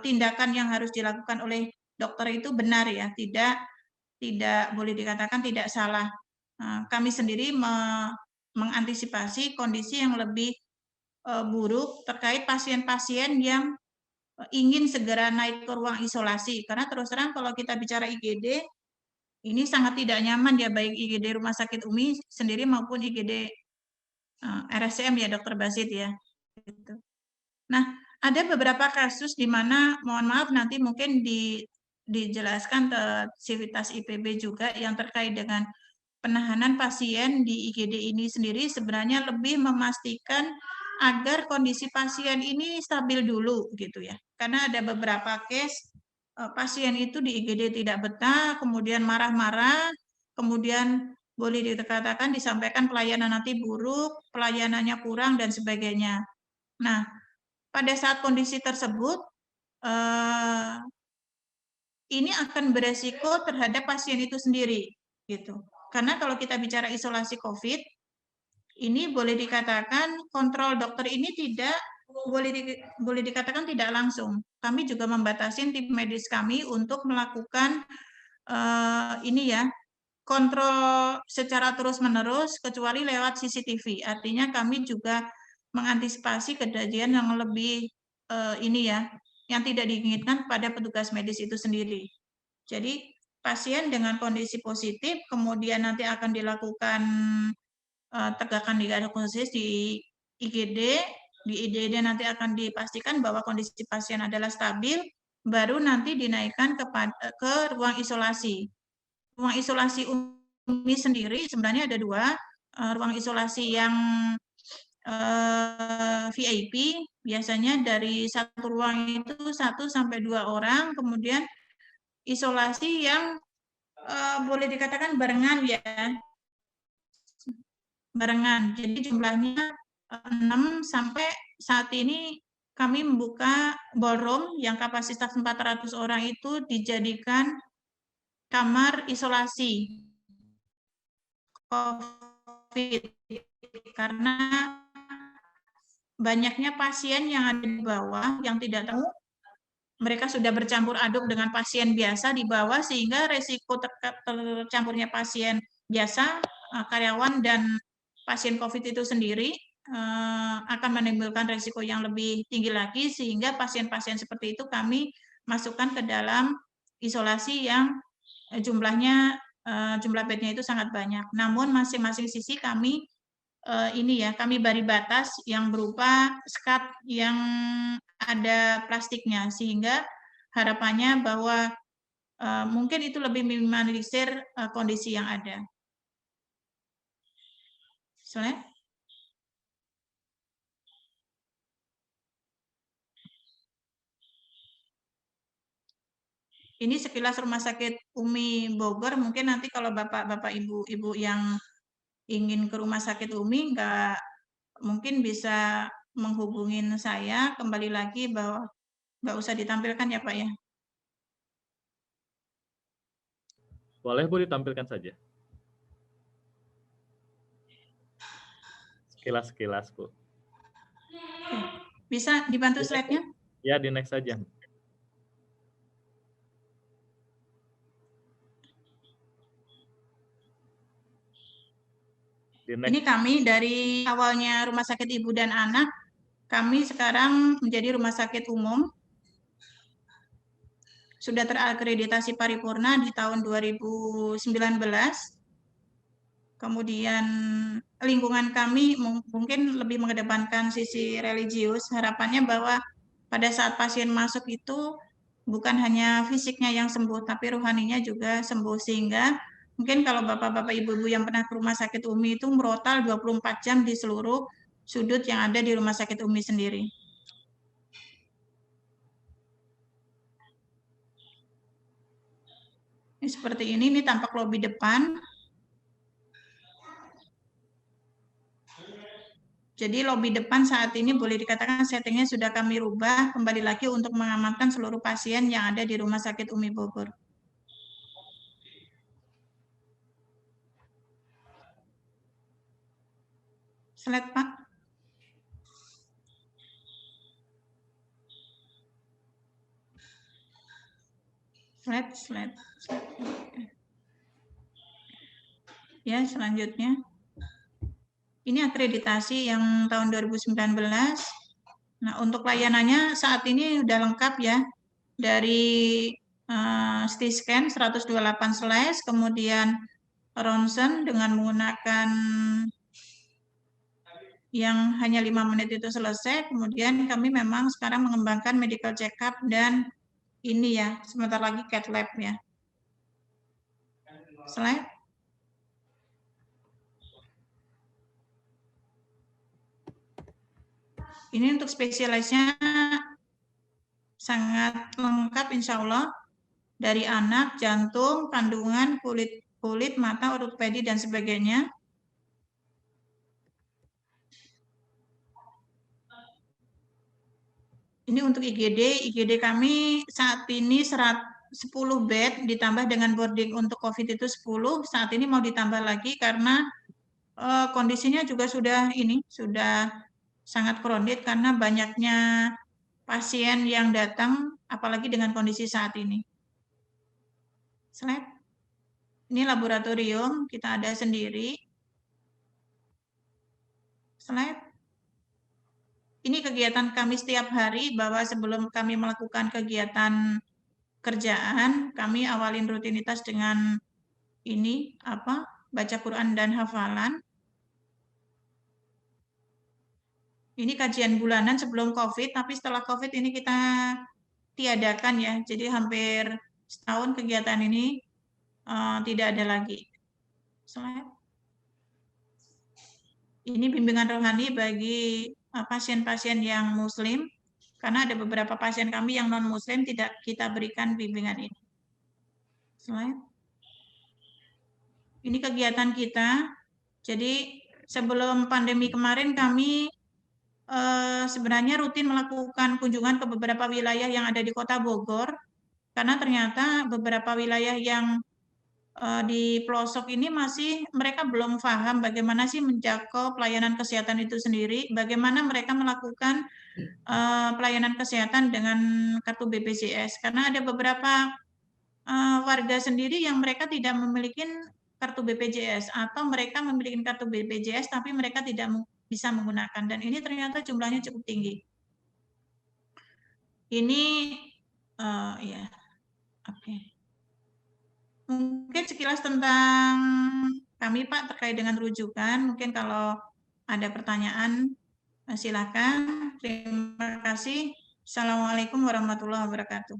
[SPEAKER 2] tindakan yang harus dilakukan oleh dokter itu benar ya, tidak boleh dikatakan tidak salah. Kami sendiri mengantisipasi kondisi yang lebih buruk terkait pasien-pasien yang ingin segera naik ke ruang isolasi, karena terus terang kalau kita bicara IGD ini sangat tidak nyaman ya, baik IGD Rumah Sakit UMI sendiri maupun IGD RSCM ya Dokter Basit ya. Gitu. Nah, ada beberapa kasus di mana mohon maaf nanti mungkin dijelaskan ke Sivitas IPB juga yang terkait dengan penahanan pasien di IGD ini sendiri sebenarnya lebih memastikan agar kondisi pasien ini stabil dulu gitu ya. Karena ada beberapa case pasien itu di IGD tidak betah, kemudian marah-marah, kemudian boleh dikatakan disampaikan pelayanan nanti buruk, pelayanannya kurang dan sebagainya. Nah, pada saat kondisi tersebut ini akan beresiko terhadap pasien itu sendiri gitu. Karena kalau kita bicara isolasi COVID, ini boleh dikatakan kontrol dokter ini tidak boleh dikatakan tidak langsung. Kami juga membatasi tim medis kami untuk melakukan ini ya, kontrol secara terus-menerus kecuali lewat CCTV. Artinya kami juga mengantisipasi kejadian yang lebih ini ya, yang tidak diinginkan pada petugas medis itu sendiri. Jadi pasien dengan kondisi positif kemudian nanti akan dilakukan tegakan diagnosis di IGD, di IGD nanti akan dipastikan bahwa kondisi pasien adalah stabil, baru nanti dinaikkan ke ruang isolasi. Ruang isolasi UMI sendiri sebenarnya ada 2, ruang isolasi yang VIP, biasanya dari satu ruang itu 1 sampai 2 orang, kemudian isolasi yang boleh dikatakan barengan ya, barengan. Jadi jumlahnya 6 sampai saat ini kami membuka ballroom yang kapasitas 400 orang itu dijadikan kamar isolasi COVID karena banyaknya pasien yang ada di bawah yang tidak tahu mereka sudah bercampur aduk dengan pasien biasa di bawah sehingga resiko tercampurnya pasien biasa, karyawan dan pasien COVID itu sendiri akan menimbulkan resiko yang lebih tinggi lagi sehingga pasien-pasien seperti itu kami masukkan ke dalam isolasi yang jumlahnya jumlah bednya itu sangat banyak. Namun masing-masing sisi kami ini ya, kami beri batas yang berupa skat yang ada plastiknya sehingga harapannya bahwa mungkin itu lebih minimalisir kondisi yang ada. Slide. Ini sekilas Rumah Sakit UMI Bogor, mungkin nanti kalau Bapak-Bapak, Ibu-Ibu yang ingin ke Rumah Sakit UMI, mungkin bisa menghubungin saya kembali lagi bahwa nggak usah ditampilkan ya Pak ya.
[SPEAKER 1] Boleh Bu ditampilkan saja. Sekilas-sekilas Bu.
[SPEAKER 2] Bisa dibantu slide-nya?
[SPEAKER 1] Ya, di next saja.
[SPEAKER 2] Ini kami dari awalnya Rumah Sakit Ibu dan Anak, kami sekarang menjadi rumah sakit umum. Sudah terakreditasi paripurna di tahun 2019. Kemudian lingkungan kami mungkin lebih mengedepankan sisi religius. Harapannya bahwa pada saat pasien masuk itu bukan hanya fisiknya yang sembuh, tapi rohaninya juga sembuh. Sehingga mungkin kalau Bapak-Bapak, Ibu-Ibu yang pernah ke Rumah Sakit UMI itu merotal 24 jam di seluruh sudut yang ada di Rumah Sakit UMI sendiri. Ini seperti ini tampak lobi depan. Jadi lobi depan saat ini boleh dikatakan settingnya sudah kami rubah kembali lagi untuk mengamankan seluruh pasien yang ada di Rumah Sakit UMI Bogor. Slide Pak. Slide. Ya, selanjutnya. Ini akreditasi yang tahun 2019. Nah, untuk layanannya saat ini sudah lengkap ya. Dari CT scan 128/, kemudian ronsen dengan menggunakan yang hanya 5 menit itu selesai. Kemudian kami memang sekarang mengembangkan medical check-up dan ini ya, sebentar lagi cath lab ya. Slide. Ini untuk spesialisnya sangat lengkap insya Allah. Dari anak, jantung, kandungan, kulit, mata, ortopedi, dan sebagainya. Ini untuk IGD kami saat ini 10 bed ditambah dengan boarding untuk COVID itu 10. Saat ini mau ditambah lagi karena kondisinya juga sudah sangat crowded karena banyaknya pasien yang datang, apalagi dengan kondisi saat ini. Slide. Ini laboratorium, kita ada sendiri. Slide. Ini kegiatan kami setiap hari, bahwa sebelum kami melakukan kegiatan kerjaan, kami awalin rutinitas dengan ini, baca Quran dan hafalan. Ini kajian bulanan sebelum COVID, tapi setelah COVID ini kita tiadakan ya. Jadi hampir setahun kegiatan ini tidak ada lagi. Slide. Ini bimbingan rohani bagi pasien-pasien yang muslim, karena ada beberapa pasien kami yang non-muslim tidak kita berikan bimbingan ini. Slide. Ini kegiatan kita. Jadi sebelum pandemi kemarin kami sebenarnya rutin melakukan kunjungan ke beberapa wilayah yang ada di Kota Bogor, karena ternyata beberapa wilayah yang di pelosok ini masih mereka belum paham bagaimana sih menjangkau pelayanan kesehatan itu sendiri, bagaimana mereka melakukan pelayanan kesehatan dengan kartu BPJS, karena ada beberapa warga sendiri yang mereka tidak memiliki kartu BPJS, atau mereka memiliki kartu BPJS tapi mereka tidak bisa menggunakan, dan ini ternyata jumlahnya cukup tinggi. Ini ya, oke. Mungkin sekilas tentang kami, Pak, terkait dengan rujukan. Mungkin kalau ada pertanyaan, silakan. Terima kasih. Assalamualaikum warahmatullahi wabarakatuh.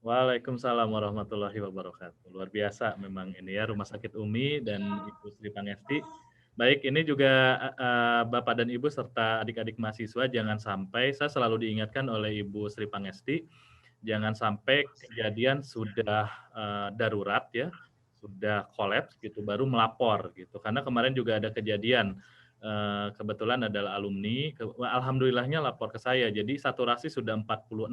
[SPEAKER 1] Waalaikumsalam warahmatullahi wabarakatuh. Luar biasa memang ini ya, Rumah Sakit Umi dan Ibu Sri Pangesti. Baik, ini juga Bapak dan Ibu serta adik-adik mahasiswa, jangan sampai, saya selalu diingatkan oleh Ibu Sri Pangesti, jangan sampai kejadian sudah darurat ya, sudah kolaps gitu, baru melapor gitu. Karena kemarin juga ada kejadian, kebetulan adalah alumni, alhamdulillahnya lapor ke saya, jadi saturasi sudah 46.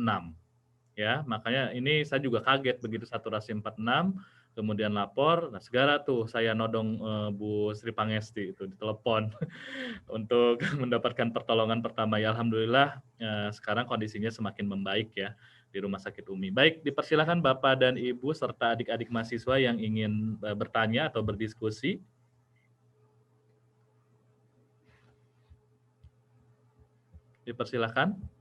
[SPEAKER 1] Ya, makanya ini saya juga kaget begitu saturasi 46, kemudian lapor, nah segera tuh saya nodong Bu Sri Pangesti itu ditelepon untuk mendapatkan pertolongan pertama. Ya alhamdulillah sekarang kondisinya semakin membaik ya di Rumah Sakit Umi. Baik, dipersilakan Bapak dan Ibu serta adik-adik mahasiswa yang ingin bertanya atau berdiskusi. Dipersilakan.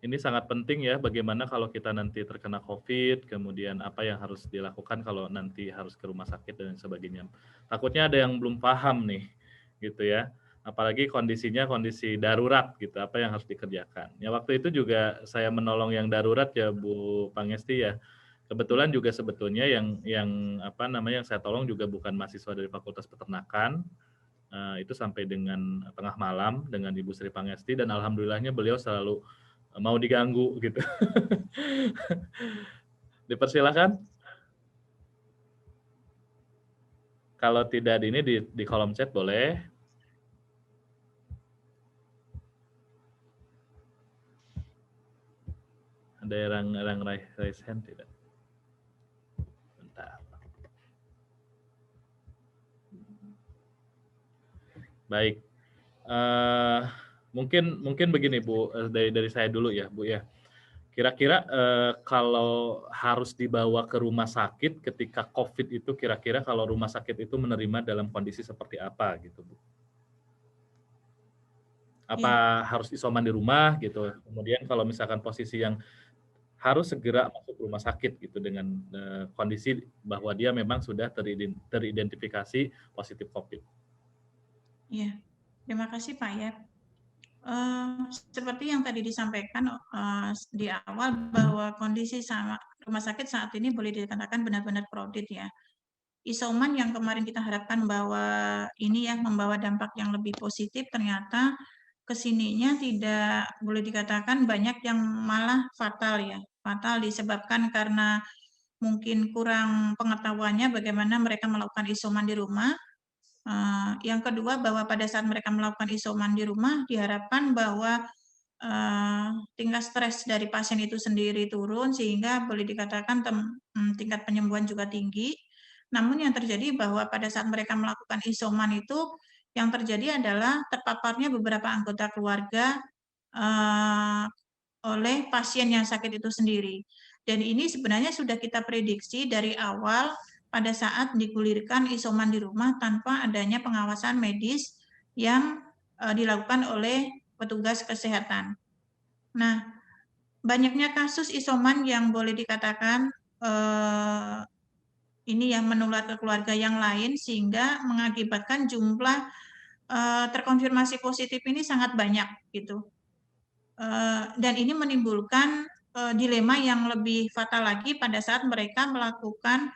[SPEAKER 1] Ini sangat penting ya, bagaimana kalau kita nanti terkena COVID, kemudian apa yang harus dilakukan kalau nanti harus ke rumah sakit dan sebagainya. Takutnya ada yang belum paham nih, gitu ya. Apalagi kondisinya kondisi darurat gitu, apa yang harus dikerjakan. Ya waktu itu juga saya menolong yang darurat ya Bu Pangesti ya. Kebetulan juga sebetulnya yang yang saya tolong juga bukan mahasiswa dari Fakultas Peternakan. Itu sampai dengan tengah malam dengan Ibu Sri Pangesti, dan alhamdulillahnya beliau selalu mau diganggu gitu. Dipersilakan. Kalau tidak ini di kolom chat boleh. Ada yang raise hand tidak? Bentar. Baik. Mungkin begini Bu, dari saya dulu ya Bu ya. Kira-kira kalau harus dibawa ke rumah sakit ketika COVID itu, kira-kira kalau rumah sakit itu menerima dalam kondisi seperti apa gitu Bu? Apa harus isoman di rumah gitu? Kemudian kalau misalkan posisi yang harus segera masuk rumah sakit gitu dengan kondisi bahwa dia memang sudah teridentifikasi positif COVID.
[SPEAKER 2] Iya, terima kasih Pak ya. Seperti yang tadi disampaikan di awal, bahwa kondisi rumah sakit saat ini boleh dikatakan benar-benar crowded ya. Isoman yang kemarin kita harapkan bahwa ini ya membawa dampak yang lebih positif, ternyata kesininya tidak boleh dikatakan banyak yang malah fatal ya. Fatal disebabkan karena mungkin kurang pengetahuannya bagaimana mereka melakukan isoman di rumah. Yang kedua, bahwa pada saat mereka melakukan isoman di rumah, diharapkan bahwa tingkat stres dari pasien itu sendiri turun, sehingga boleh dikatakan tingkat penyembuhan juga tinggi. Namun yang terjadi bahwa pada saat mereka melakukan isoman itu, yang terjadi adalah terpaparnya beberapa anggota keluarga oleh pasien yang sakit itu sendiri. Dan ini sebenarnya sudah kita prediksi dari awal pada saat digulirkan isoman di rumah tanpa adanya pengawasan medis yang dilakukan oleh petugas kesehatan. Nah, banyaknya kasus isoman yang boleh dikatakan ini yang menular ke keluarga yang lain sehingga mengakibatkan jumlah terkonfirmasi positif ini sangat banyak gitu. Dan ini menimbulkan dilema yang lebih fatal lagi pada saat mereka melakukan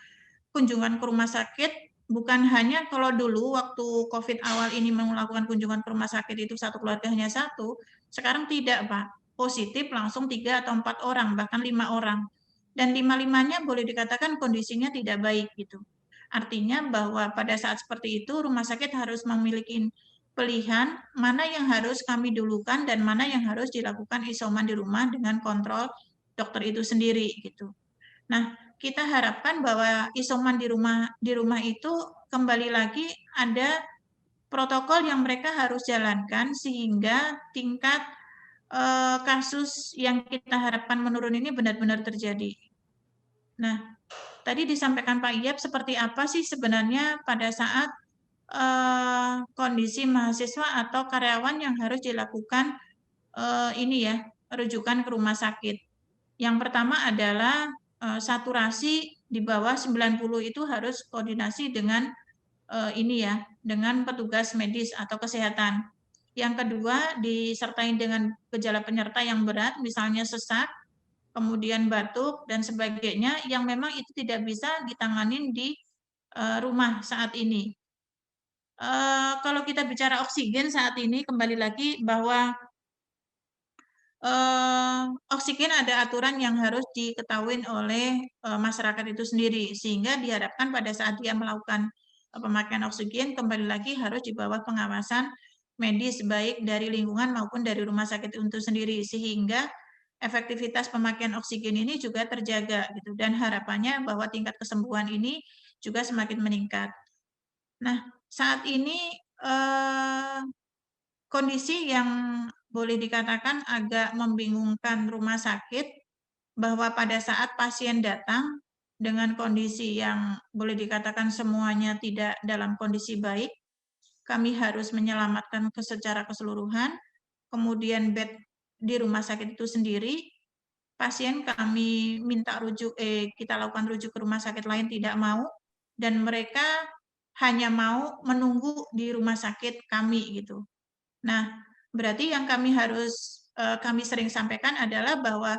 [SPEAKER 2] kunjungan ke rumah sakit, bukan hanya kalau dulu waktu COVID awal ini melakukan kunjungan ke rumah sakit itu satu keluarga hanya satu, sekarang tidak, Pak. Positif langsung 3 atau 4 orang, bahkan 5 orang. Dan 5-limanya boleh dikatakan kondisinya tidak baik gitu. Artinya bahwa pada saat seperti itu rumah sakit harus memiliki pilihan mana yang harus kami dulukan dan mana yang harus dilakukan isoman di rumah dengan kontrol dokter itu sendiri gitu. Nah, kita harapkan bahwa isoman di rumah itu kembali lagi ada protokol yang mereka harus jalankan sehingga tingkat kasus yang kita harapkan menurun ini benar-benar terjadi. Nah, tadi disampaikan Pak Iyap seperti apa sih sebenarnya pada saat kondisi mahasiswa atau karyawan yang harus dilakukan ini ya, rujukan ke rumah sakit. Yang pertama adalah saturasi di bawah 90 itu harus koordinasi dengan ini ya, dengan petugas medis atau kesehatan. Yang kedua disertai dengan gejala penyerta yang berat, misalnya sesak, kemudian batuk dan sebagainya yang memang itu tidak bisa ditanganin di rumah saat ini. Kalau kita bicara oksigen saat ini kembali lagi bahwa oksigen ada aturan yang harus diketahui oleh masyarakat itu sendiri sehingga diharapkan pada saat dia melakukan pemakaian oksigen kembali lagi harus di bawah pengawasan medis baik dari lingkungan maupun dari rumah sakit itu sendiri sehingga efektivitas pemakaian oksigen ini juga terjaga gitu dan harapannya bahwa tingkat kesembuhan ini juga semakin meningkat. Nah, saat ini kondisi yang boleh dikatakan agak membingungkan rumah sakit bahwa pada saat pasien datang dengan kondisi yang boleh dikatakan semuanya tidak dalam kondisi baik, kami harus menyelamatkan secara keseluruhan, kemudian bed di rumah sakit itu sendiri, pasien kami minta kita lakukan rujuk ke rumah sakit lain tidak mau, dan mereka hanya mau menunggu di rumah sakit kami gitu. Nah, berarti yang kami sering sampaikan adalah bahwa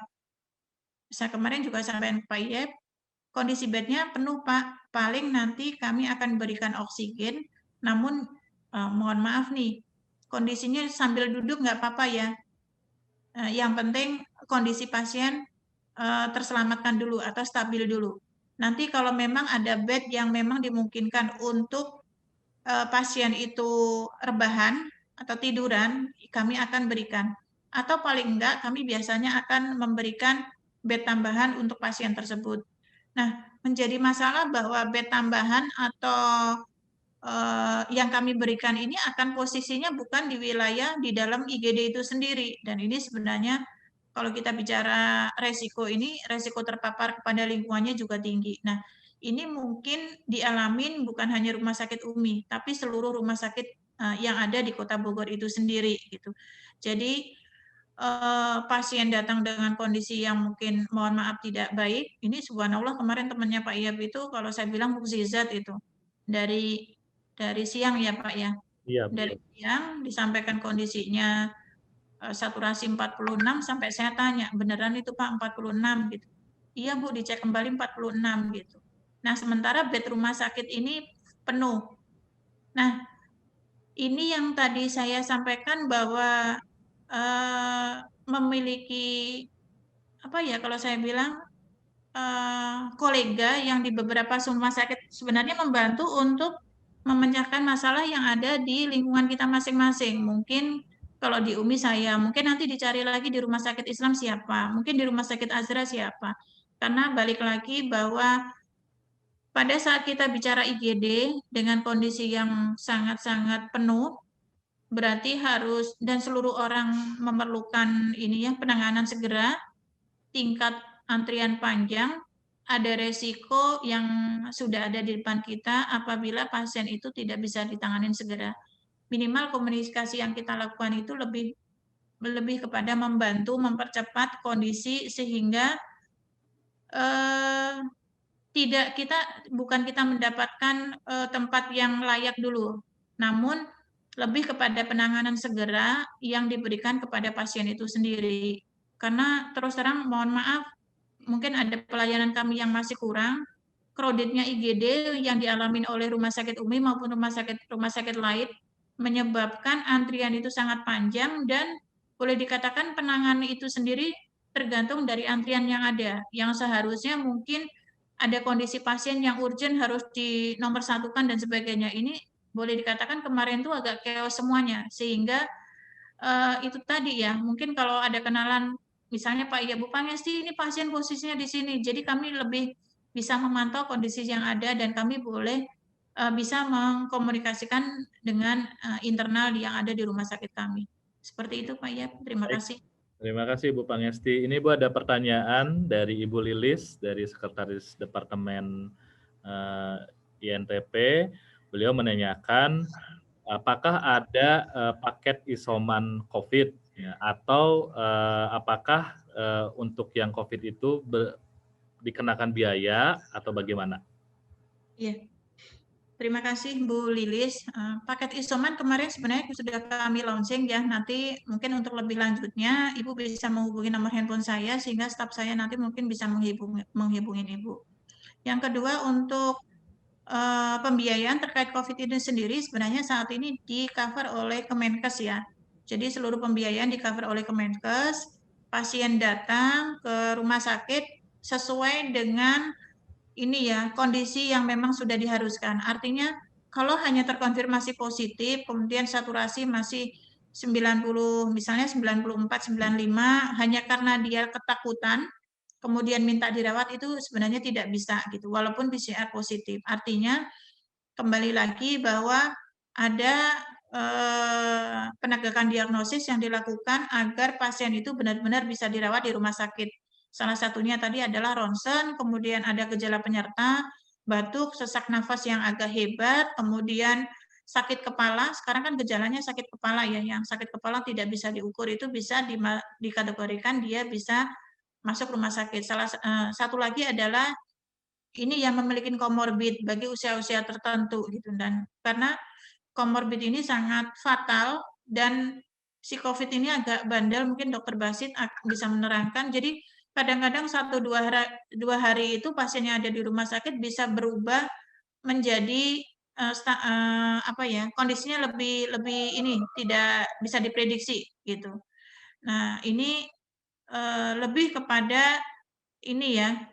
[SPEAKER 2] saya kemarin juga sampaikan ke Pak Iyep, kondisi bednya penuh Pak, paling nanti kami akan berikan oksigen, namun mohon maaf nih, kondisinya sambil duduk nggak apa-apa ya, yang penting kondisi pasien terselamatkan dulu atau stabil dulu. Nanti kalau memang ada bed yang memang dimungkinkan untuk pasien itu rebahan atau tiduran, kami akan berikan. Atau paling enggak, kami biasanya akan memberikan bed tambahan untuk pasien tersebut. Nah, menjadi masalah bahwa bed tambahan atau yang kami berikan ini akan posisinya bukan di wilayah di dalam IGD itu sendiri. Dan ini sebenarnya kalau kita bicara resiko ini, resiko terpapar kepada lingkungannya juga tinggi. Nah, ini mungkin dialamin bukan hanya rumah sakit UMI, tapi seluruh rumah sakit yang ada di Kota Bogor itu sendiri gitu. Jadi pasien datang dengan kondisi yang mungkin mohon maaf tidak baik, ini subhanallah kemarin temannya Pak Iyab itu kalau saya bilang mukjizat itu. Dari siang ya Pak ya.
[SPEAKER 1] Iya,
[SPEAKER 2] Dari
[SPEAKER 1] betul.
[SPEAKER 2] siang disampaikan kondisinya saturasi 46 sampai saya tanya, beneran itu Pak 46 gitu. Iya Bu, dicek kembali 46 gitu. Nah, sementara bed rumah sakit ini penuh. Nah, ini yang tadi saya sampaikan bahwa memiliki apa ya kalau saya bilang kolega yang di beberapa rumah sakit sebenarnya membantu untuk memecahkan masalah yang ada di lingkungan kita masing-masing. Mungkin kalau di UMI saya, mungkin nanti dicari lagi di rumah sakit Islam siapa, mungkin di rumah sakit Azra siapa. Karena balik lagi bahwa pada saat kita bicara IGD dengan kondisi yang sangat-sangat penuh, berarti harus dan seluruh orang memerlukan ini ya penanganan segera, tingkat antrian panjang, ada resiko yang sudah ada di depan kita apabila pasien itu tidak bisa ditangani segera. Minimal komunikasi yang kita lakukan itu lebih kepada membantu mempercepat kondisi sehingga bukan kita mendapatkan tempat yang layak dulu, namun lebih kepada penanganan segera yang diberikan kepada pasien itu sendiri. Karena terus terang mohon maaf, mungkin ada pelayanan kami yang masih kurang, crowded-nya IGD yang dialami oleh Rumah Sakit Umi maupun rumah sakit lain menyebabkan antrian itu sangat panjang dan boleh dikatakan penanganan itu sendiri tergantung dari antrian yang ada, yang seharusnya mungkin ada kondisi pasien yang urgent harus dinomorsatukan dan sebagainya. Ini boleh dikatakan kemarin itu agak chaos semuanya, sehingga itu tadi ya, mungkin kalau ada kenalan, misalnya Pak, ya Bu Pangesti, ini pasien posisinya di sini, jadi kami lebih bisa memantau kondisi yang ada dan kami boleh bisa mengkomunikasikan dengan internal yang ada di rumah sakit kami. Seperti itu Pak ya, terima
[SPEAKER 1] Baik.
[SPEAKER 2] kasih.
[SPEAKER 1] Terima kasih Bu Pangesti. Ini Bu ada pertanyaan dari Ibu Lilis dari Sekretaris Departemen INTP. Beliau menanyakan apakah ada paket isoman COVID ya, atau apakah untuk yang COVID itu dikenakan biaya atau bagaimana?
[SPEAKER 2] Iya. Terima kasih Bu Lilis. Paket isoman kemarin sebenarnya sudah kami launching ya. Nanti mungkin untuk lebih lanjutnya Ibu bisa menghubungi nomor handphone saya sehingga staf saya nanti mungkin bisa menghubungi Ibu. Yang kedua untuk pembiayaan terkait COVID ini sendiri sebenarnya saat ini di-cover oleh Kemenkes ya. Jadi seluruh pembiayaan di-cover oleh Kemenkes. Pasien datang ke rumah sakit sesuai dengan ini ya, kondisi yang memang sudah diharuskan. Artinya kalau hanya terkonfirmasi positif, kemudian saturasi masih 90, misalnya 94, 95, hanya karena dia ketakutan, kemudian minta dirawat itu sebenarnya tidak bisa gitu, walaupun PCR positif. Artinya kembali lagi bahwa ada penegakan diagnosis yang dilakukan agar pasien itu benar-benar bisa dirawat di rumah sakit. Salah satunya tadi adalah ronsen, kemudian ada gejala penyerta, batuk, sesak nafas yang agak hebat, kemudian sakit kepala. Sekarang kan gejalanya sakit kepala ya, yang sakit kepala tidak bisa diukur itu bisa dikategorikan dia bisa masuk rumah sakit. Satu lagi adalah ini yang memiliki komorbid bagi usia-usia tertentu gitu, dan karena komorbid ini sangat fatal dan si COVID ini agak bandel, mungkin Dokter Basit bisa menerangkan. Jadi kadang-kadang 1-2 hari itu pasiennya ada di rumah sakit bisa berubah menjadi kondisinya lebih ini tidak bisa diprediksi gitu. Nah ini lebih kepada ini ya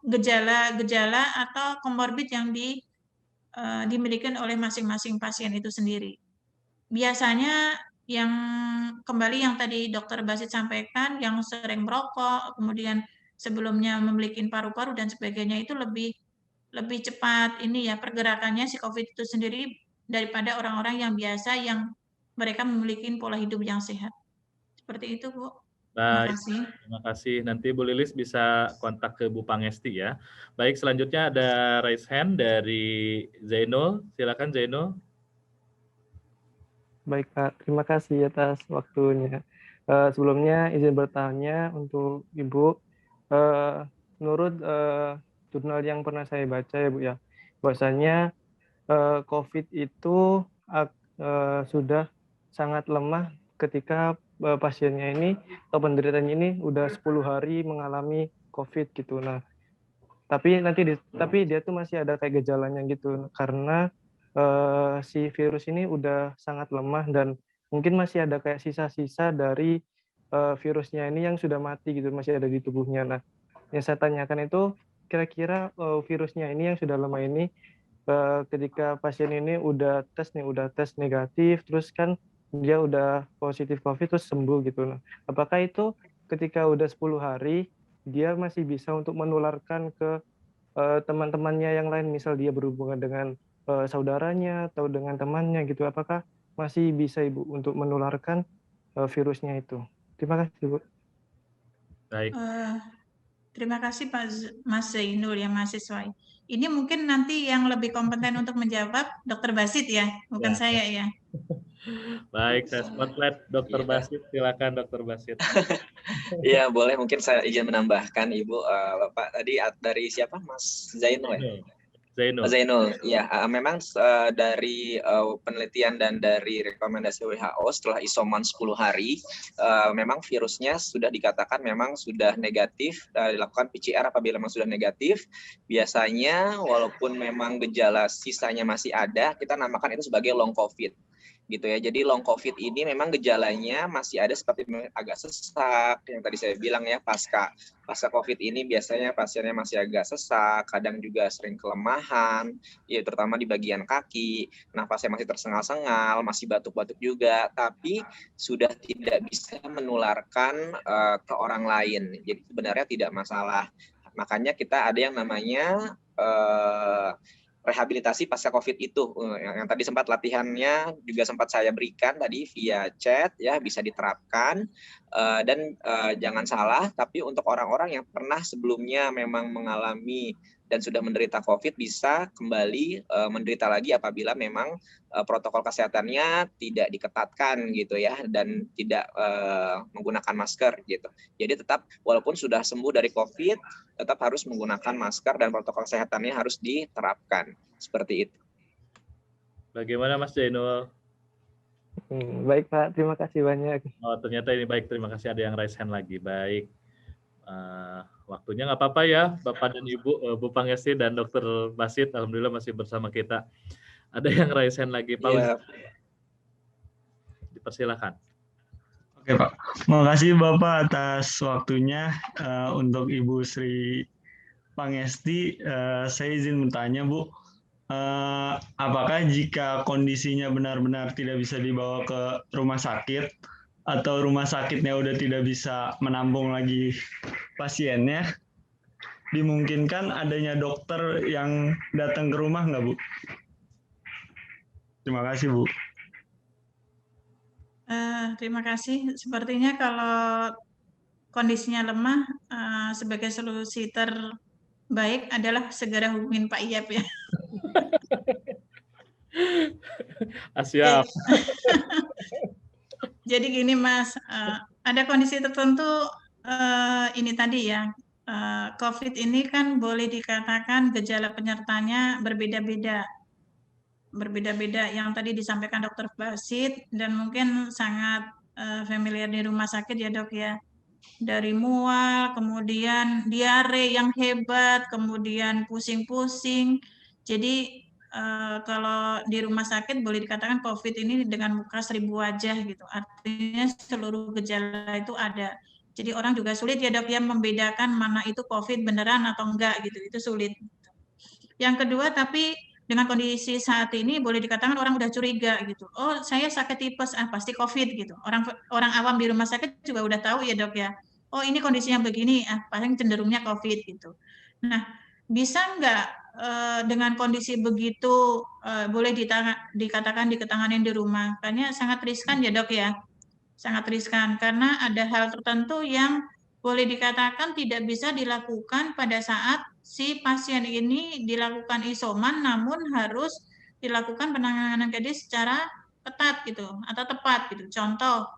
[SPEAKER 2] gejala-gejala atau komorbid yang dimiliki oleh masing-masing pasien itu sendiri. Biasanya yang kembali yang tadi Dokter Basit sampaikan, yang sering merokok, kemudian sebelumnya memiliki paru-paru dan sebagainya itu lebih cepat ini ya pergerakannya si COVID itu sendiri daripada orang-orang yang biasa yang mereka memiliki pola hidup yang sehat. Seperti itu, Bu. Terima
[SPEAKER 1] Baik,
[SPEAKER 2] kasih.
[SPEAKER 1] terima kasih. Nanti Bu Lilis bisa kontak ke Bu Pangesti ya. Baik, selanjutnya ada raise hand dari Zainul. Silakan Zainul.
[SPEAKER 4] Baik Pak, terima kasih atas waktunya. Sebelumnya izin bertanya untuk Ibu, menurut jurnal yang pernah saya baca ya Bu ya, bahwasanya COVID itu sudah sangat lemah ketika pasiennya ini atau penderitanya ini udah 10 hari mengalami COVID gitu. Nah, tapi dia tuh masih ada kayak gejalanya gitu karena si virus ini udah sangat lemah dan mungkin masih ada kayak sisa-sisa dari virusnya ini yang sudah mati gitu, masih ada di tubuhnya. Nah, yang saya tanyakan itu kira-kira virusnya ini yang sudah lemah ini ketika pasien ini udah tes negatif, terus kan dia udah positif COVID terus sembuh gitu. Nah, apakah itu ketika udah 10 hari dia masih bisa untuk menularkan ke teman-temannya yang lain, misal dia berhubungan dengan saudaranya atau dengan temannya gitu, apakah masih bisa Ibu untuk menularkan virusnya itu? Terima kasih Bu.
[SPEAKER 1] Baik.
[SPEAKER 2] Terima kasih Mas Zainul yang mahasiswa. Ini mungkin nanti yang lebih kompeten untuk menjawab Dr. Basit ya, bukan
[SPEAKER 1] Ya.
[SPEAKER 2] saya ya.
[SPEAKER 1] Baik, saya spotlight Dr.
[SPEAKER 5] Iya.
[SPEAKER 1] Basit. Silakan Dr. Basit.
[SPEAKER 5] Iya, boleh mungkin saya izin menambahkan Ibu, Bapak tadi dari siapa Mas Zainul ya?
[SPEAKER 1] Zainul.
[SPEAKER 5] Zainul, ya memang dari penelitian dan dari rekomendasi WHO setelah isoman 10 hari, memang virusnya sudah dikatakan memang sudah negatif, dilakukan PCR apabila memang sudah negatif, biasanya walaupun memang gejala sisanya masih ada, kita namakan itu sebagai long COVID. Gitu ya. Jadi long COVID ini memang gejalanya masih ada seperti agak sesak, yang tadi saya bilang ya, pasca COVID ini biasanya pasiennya masih agak sesak, kadang juga sering kelemahan, ya terutama di bagian kaki, nafasnya masih tersengal-sengal, masih batuk-batuk juga, tapi sudah tidak bisa menularkan ke orang lain. Jadi sebenarnya tidak masalah. Makanya kita ada yang namanya rehabilitasi pasca COVID itu, yang tadi sempat latihannya juga sempat saya berikan tadi via chat ya, bisa diterapkan, dan jangan salah, tapi untuk orang-orang yang pernah sebelumnya memang mengalami dan sudah menderita COVID bisa kembali menderita lagi apabila memang protokol kesehatannya tidak diketatkan gitu ya, dan tidak menggunakan masker gitu. Jadi tetap walaupun sudah sembuh dari COVID, tetap harus menggunakan masker dan protokol kesehatannya harus diterapkan seperti itu.
[SPEAKER 1] Bagaimana Mas Zainul?
[SPEAKER 4] Baik Pak, terima kasih banyak.
[SPEAKER 1] Oh, ternyata ini baik, terima kasih ada yang raise hand lagi. Baik. Waktunya nggak apa-apa ya, Bapak dan Ibu, Bu Pangesti dan Dr. Basit, alhamdulillah masih bersama kita. Ada yang raise hand lagi, Pak.
[SPEAKER 5] Ya.
[SPEAKER 1] Dipersilakan.
[SPEAKER 6] Oke Pak, makasih Bapak atas waktunya. Untuk Ibu Sri Pangesti, saya izin bertanya Bu, apakah jika kondisinya benar-benar tidak bisa dibawa ke rumah sakit, atau rumah sakitnya udah tidak bisa menampung lagi pasiennya, dimungkinkan adanya dokter yang datang ke rumah nggak Bu? Terima kasih Bu.
[SPEAKER 2] Terima kasih. Sepertinya kalau kondisinya lemah, sebagai solusi terbaik adalah segera hubungin Pak Iyap ya.
[SPEAKER 1] Siap.
[SPEAKER 2] Jadi gini Mas, ada kondisi tertentu ini tadi ya, COVID ini kan boleh dikatakan gejala penyertanya berbeda-beda. Berbeda-beda yang tadi disampaikan Dr. Basit dan mungkin sangat familiar di rumah sakit ya Dok ya. Dari mual, kemudian diare yang hebat, kemudian pusing-pusing. Jadi kalau di rumah sakit boleh dikatakan COVID ini dengan muka 1000 wajah gitu. Artinya seluruh gejala itu ada. Jadi orang juga sulit ya Dok ya membedakan mana itu COVID beneran atau enggak gitu. Itu sulit. Yang kedua, tapi dengan kondisi saat ini boleh dikatakan orang udah curiga gitu. Oh, saya sakit tipes, pasti COVID gitu. Orang awam di rumah sakit juga udah tahu ya Dok ya. Oh, ini kondisinya begini, paling cenderungnya COVID gitu. Nah, bisa nggak dengan kondisi begitu boleh dikatakan diketanganin di rumah? Karena sangat riskan ya Dok ya. Sangat riskan karena ada hal tertentu yang boleh dikatakan tidak bisa dilakukan pada saat si pasien ini dilakukan isoman, namun harus dilakukan penanganan medis secara ketat gitu atau tepat gitu. Contoh,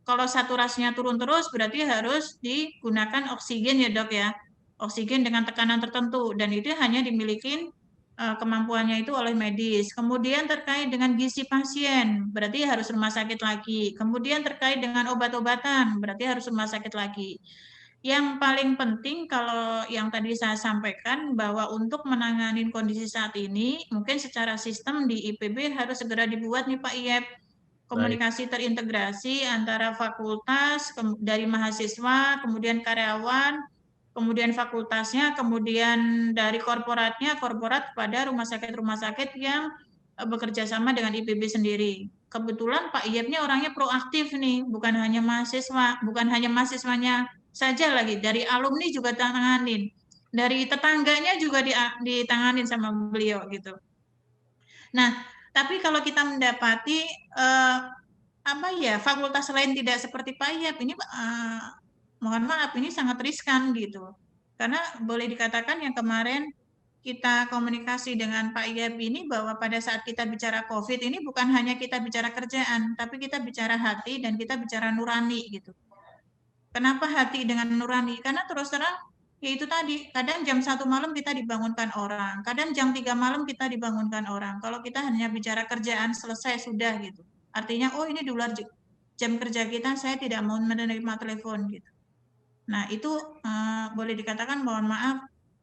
[SPEAKER 2] kalau saturasinya turun terus berarti harus digunakan oksigen ya Dok ya, oksigen dengan tekanan tertentu dan itu hanya dimiliki kemampuannya itu oleh medis. Kemudian terkait dengan gizi pasien, berarti harus rumah sakit lagi. Kemudian terkait dengan obat-obatan, berarti harus rumah sakit lagi. Yang paling penting kalau yang tadi saya sampaikan bahwa untuk menangani kondisi saat ini, mungkin secara sistem di IPB harus segera dibuat nih Pak Iyep, komunikasi terintegrasi antara fakultas, dari mahasiswa, kemudian karyawan, kemudian fakultasnya, kemudian dari korporat kepada rumah sakit yang bekerja sama dengan IPB sendiri. Kebetulan Pak Iyepnya orangnya proaktif nih, bukan hanya mahasiswanya saja lagi, dari alumni juga tanganin, dari tetangganya juga ditanganin sama beliau gitu. Nah, tapi kalau kita mendapati fakultas lain tidak seperti Pak Iyep, ini mohon maaf ini sangat riskan gitu. Karena boleh dikatakan yang kemarin kita komunikasi dengan Pak Iyab ini bahwa pada saat kita bicara COVID ini bukan hanya kita bicara kerjaan, tapi kita bicara hati dan kita bicara nurani gitu. Kenapa hati dengan nurani? Karena terus terang, ya itu tadi, kadang jam 1 malam kita dibangunkan orang, kadang jam 3 malam kita dibangunkan orang. Kalau kita hanya bicara kerjaan, selesai, sudah gitu. Artinya, oh ini di luar jam kerja kita, saya tidak mau menerima telepon gitu. Nah itu boleh dikatakan mohon maaf,